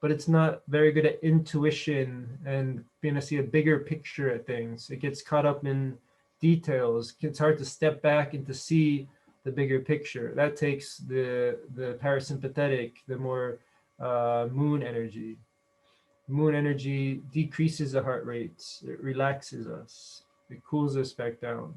but it's not very good at intuition and being able to see a bigger picture at things. It gets caught up in details. It's hard to step back and to see the bigger picture. That takes the parasympathetic, the more moon energy. Moon energy decreases the heart rates. It relaxes us. It cools us back down.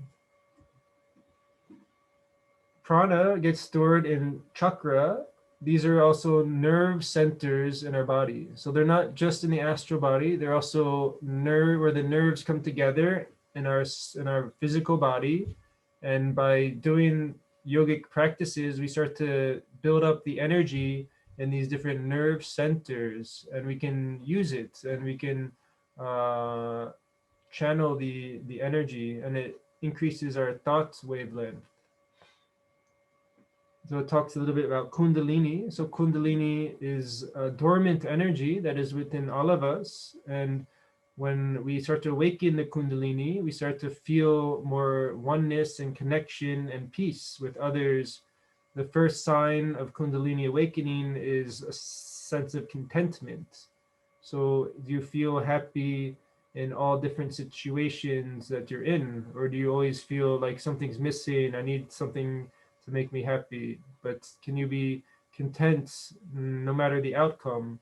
Prana gets stored in chakra. These are also nerve centers in our body. So they're not just in the astral body. They're also where the nerves come together in our physical body. And by doing yogic practices, we start to build up the energy in these different nerve centers, and we can use it, and we can channel the energy, and it increases our thought wavelength. So it talks a little bit about Kundalini. So Kundalini is a dormant energy that is within all of us. And when we start to awaken the Kundalini, we start to feel more oneness and connection and peace with others. The first sign of Kundalini awakening is a sense of contentment. So do you feel happy in all different situations that you're in? Or do you always feel like something's missing? I need something to make me happy. But can you be content no matter the outcome?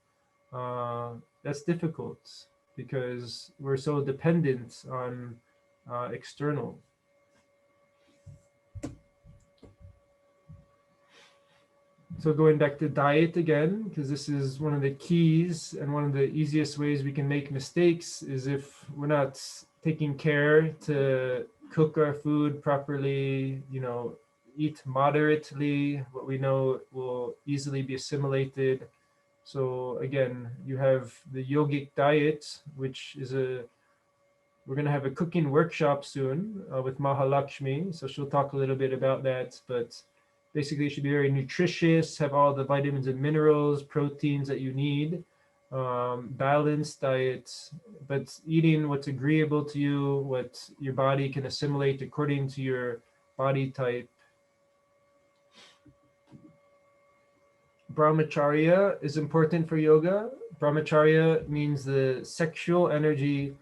That's difficult because we're so dependent on external. So going back to diet again, because this is one of the keys and one of the easiest ways we can make mistakes is if we're not taking care to cook our food properly, eat moderately, what we know will easily be assimilated. So again, you have the yogic diet, which is we're going to have a cooking workshop soon with Mahalakshmi. So she'll talk a little bit about that, but basically it should be very nutritious, have all the vitamins and minerals, proteins that you need, balanced diet, but eating what's agreeable to you, what your body can assimilate according to your body type. Brahmacharya is important for yoga. Brahmacharya means the sexual energy.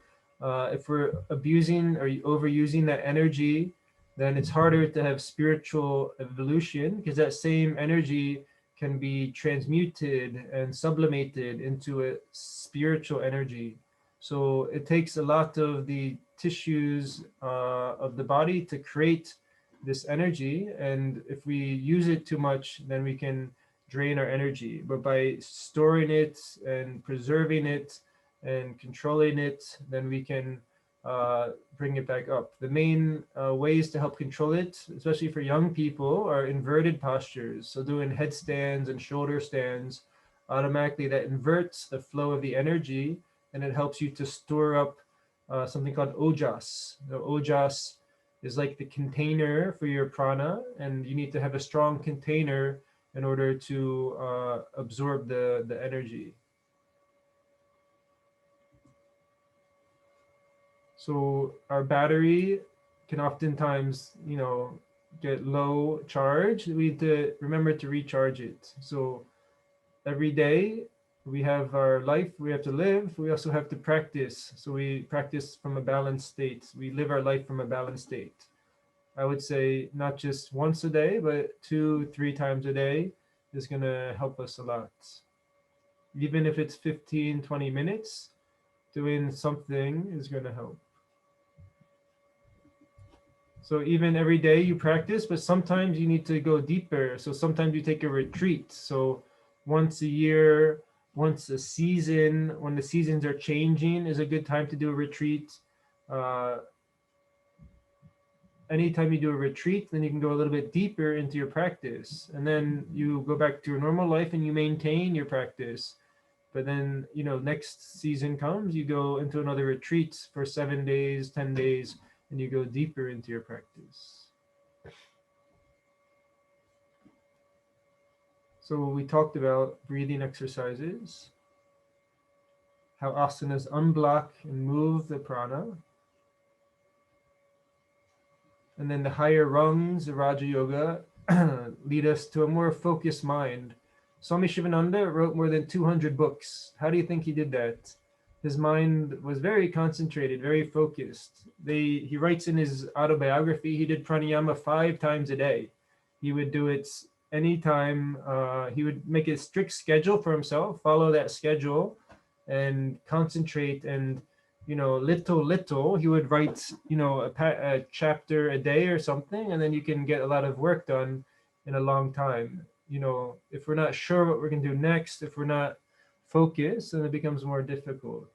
If we're abusing or overusing that energy, then it's harder to have spiritual evolution, because that same energy can be transmuted and sublimated into a spiritual energy. So it takes a lot of the tissues of the body to create this energy. And if we use it too much, then we can drain our energy. But by storing it and preserving it and controlling it, then we can bring it back up. The main ways to help control it, especially for young people, are inverted postures. So doing headstands and shoulder stands, automatically that inverts the flow of the energy, and it helps you to store up something called ojas. The ojas is like the container for your prana, and you need to have a strong container in order to absorb the energy. So our battery can oftentimes, get low charge. We need to remember to recharge it. So every day we have our life we have to live. We also have to practice. So we practice from a balanced state. We live our life from a balanced state. I would say not just once a day, but 2-3 times a day is going to help us a lot. Even if it's 15-20 minutes, doing something is going to help. So even every day you practice, but sometimes you need to go deeper. So sometimes you take a retreat. So once a year, once a season, when the seasons are changing, is a good time to do a retreat. Anytime you do a retreat, then you can go a little bit deeper into your practice. And then you go back to your normal life and you maintain your practice. But then, next season comes, you go into another retreat for 7 days, 10 days, and you go deeper into your practice. So we talked about breathing exercises, how asanas unblock and move the prana. And then the higher rungs of Raja Yoga lead us to a more focused mind. Swami Sivananda wrote more than 200 books. How do you think he did that? His mind was very concentrated, very focused. He writes in his autobiography, he did pranayama 5 times a day. He would do it anytime. He would make a strict schedule for himself, follow that schedule, and concentrate. And little, he would write, a chapter a day or something, and then you can get a lot of work done in a long time. If we're not sure what we're going to do next, if we're not focused, then it becomes more difficult.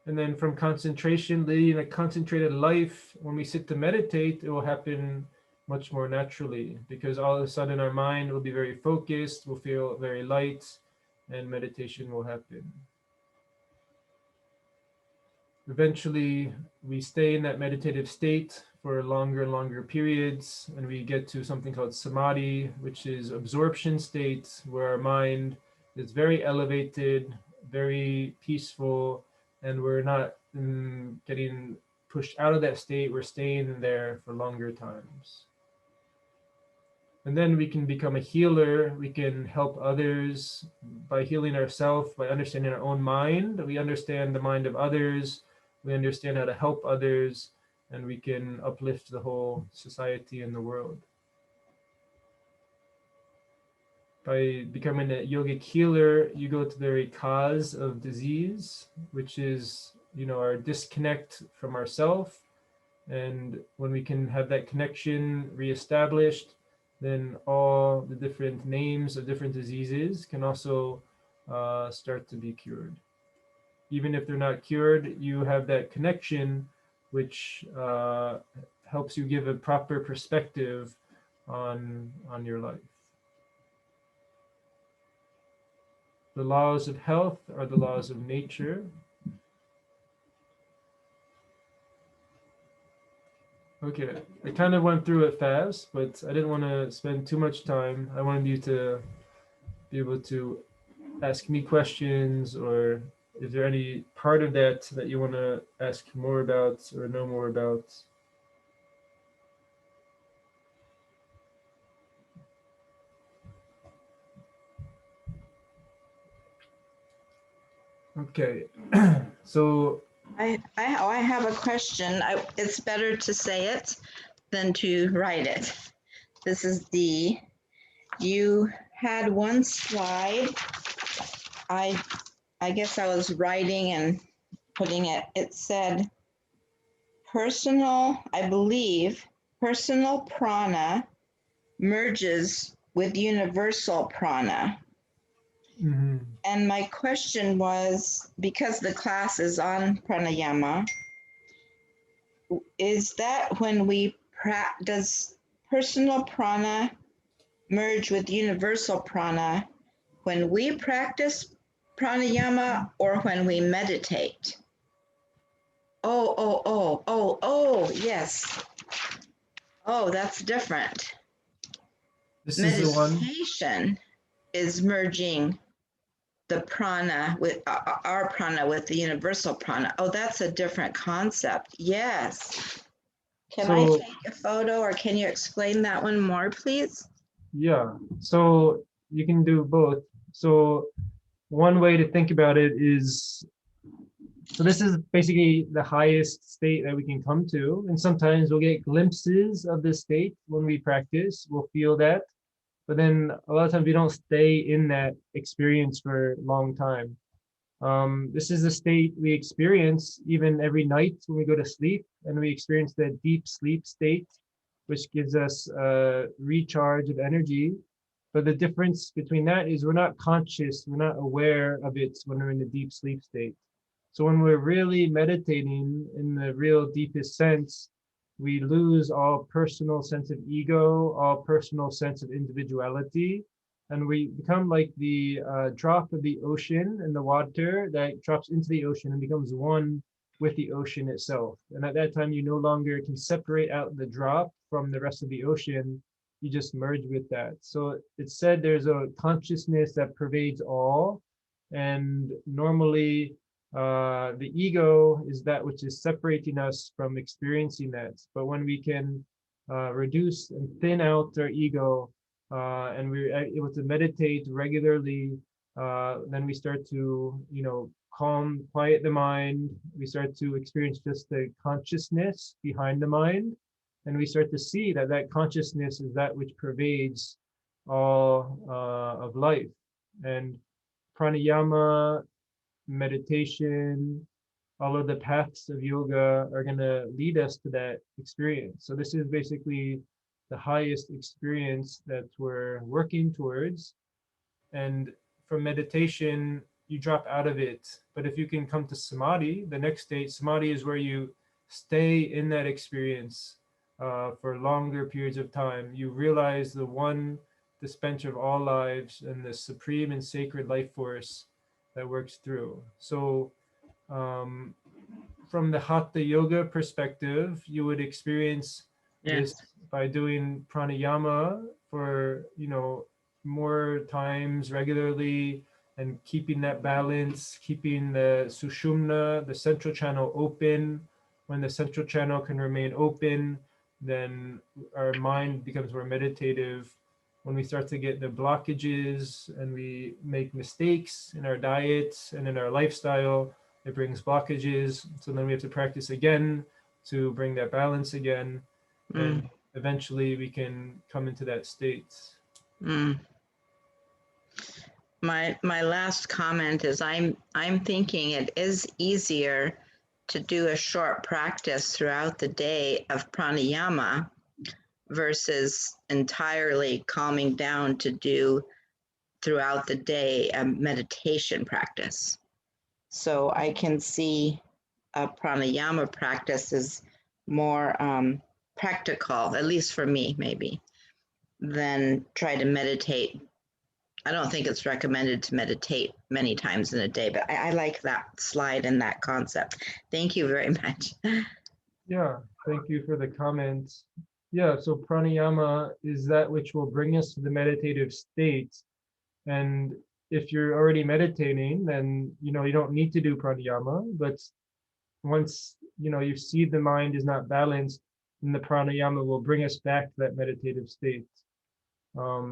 And then from concentration, leading a concentrated life, when we sit to meditate, it will happen much more naturally, because all of a sudden our mind will be very focused, we'll feel very light, and meditation will happen. Eventually, we stay in that meditative state for longer and longer periods, and we get to something called Samadhi, which is absorption state, where our mind is very elevated, very peaceful, and we're not getting pushed out of that state. We're staying there for longer times. And then we can become a healer. We can help others by healing ourselves, by understanding our own mind. We understand the mind of others. We understand how to help others, and we can uplift the whole society and the world. By becoming a yogic healer, you go to the very cause of disease, which is, our disconnect from ourself. And when we can have that connection reestablished, then all the different names of different diseases can also start to be cured. Even if they're not cured, you have that connection, which helps you give a proper perspective on your life. The laws of health are the laws of nature. Okay, I kind of went through it fast, but I didn't want to spend too much time. I wanted you to be able to ask me questions, or is there any part of that you want to ask more about or know more about? Okay, so I have a question. It's better to say it than to write it. This is D. You had one slide. I guess I was writing and putting it. It said personal, I believe, personal prana merges with universal prana. Mm-hmm. And my question was, because the class is on pranayama, is that when we does personal prana merge with universal prana when we practice pranayama or when we meditate? Oh, yes. Oh, that's different. This is the one. Meditation is merging the prana with our prana with the universal prana. Oh, that's a different concept. Yes. Can I So take a photo or can you explain that one more, please? yeah, so you can do both. So one way to think about it is, so this is basically the highest state that we can come to. And sometimes we'll get glimpses of this state when we practice, we'll feel that. But then a lot of times we don't stay in that experience for a long time. This is the state we experience even every night when we go to sleep, and we experience that deep sleep state, which gives us a recharge of energy. But the difference between that is we're not conscious, we're not aware of it when we're in the deep sleep state. So when we're really meditating in the real deepest sense, we lose all personal sense of ego, all personal sense of individuality, and we become like the drop of the ocean in the water that drops into the ocean and becomes one with the ocean itself. And at that time, you no longer can separate out the drop from the rest of the ocean. You just merge with that. So it's said there's a consciousness that pervades all. And normally, the ego is that which is separating us from experiencing that. But when we can reduce and thin out our ego, and we're able to meditate regularly, then we start to, calm, quiet the mind. We start to experience just the consciousness behind the mind, and we start to see that that consciousness is that which pervades all of life. And pranayama, meditation, all of the paths of yoga are going to lead us to that experience. So this is basically the highest experience that we're working towards. And from meditation, you drop out of it. But if you can come to samadhi, the next state, samadhi is where you stay in that experience for longer periods of time. You realize the one dispenser of all lives and the supreme and sacred life force that works through. So um, from the Hatha Yoga perspective, you would experience Yes. this by doing pranayama for, more times regularly, and keeping that balance, keeping the sushumna, the central channel, open. When the central channel can remain open, then our mind becomes more meditative. When we start to get the blockages and we make mistakes in our diets and in our lifestyle, it brings blockages. So then we have to practice again to bring that balance again. And eventually we can come into that state. My last comment is I'm thinking it is easier to do a short practice throughout the day of pranayama versus entirely calming down to do throughout the day a meditation practice. So I can see a pranayama practice is more practical, at least for me, maybe, than try to meditate. I don't think it's recommended to meditate many times in a day, but I like that slide and that concept. Thank you very much. Yeah, thank you for the comments. Yeah, so pranayama is that which will bring us to the meditative state. And if you're already meditating, then you don't need to do pranayama. But once you see the mind is not balanced, then the pranayama will bring us back to that meditative state.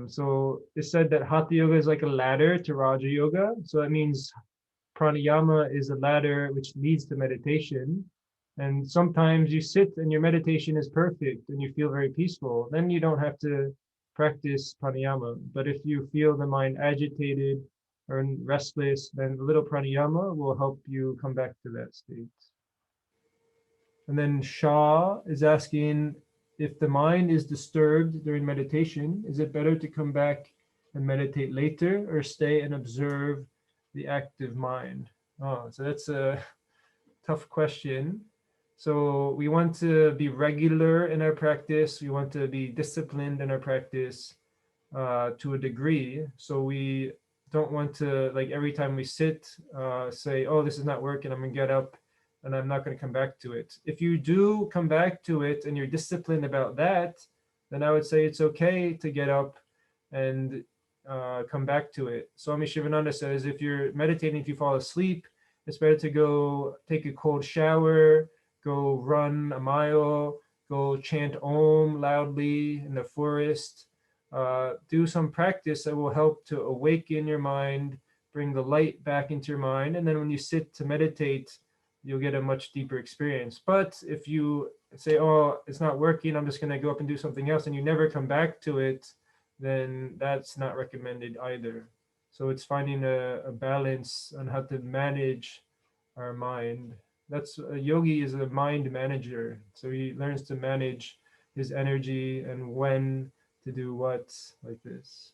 So it's said that Hatha Yoga is like a ladder to Raja Yoga. So that means pranayama is a ladder which leads to meditation. And sometimes you sit and your meditation is perfect and you feel very peaceful. Then you don't have to practice pranayama. But if you feel the mind agitated or restless, then a little pranayama will help you come back to that state. And then Shah is asking, if the mind is disturbed during meditation, is it better to come back and meditate later or stay and observe the active mind? Oh, so that's a tough question. So we want to be regular in our practice. We want to be disciplined in our practice to a degree. So we don't want to, like, every time we sit, say, oh, this is not working, I'm gonna get up and I'm not gonna come back to it. If you do come back to it and you're disciplined about that, then I would say it's okay to get up and come back to it. Swami Sivananda says, if you're meditating, if you fall asleep, it's better to go take a cold shower, go run a mile, go chant Om loudly in the forest, do some practice that will help to awaken your mind, bring the light back into your mind. And then when you sit to meditate, you'll get a much deeper experience. But if you say, oh, it's not working, I'm just going to go up and do something else, and you never come back to it, then that's not recommended either. So it's finding a balance on how to manage our mind. That's a yogi is a mind manager. So he learns to manage his energy and when to do what, like this.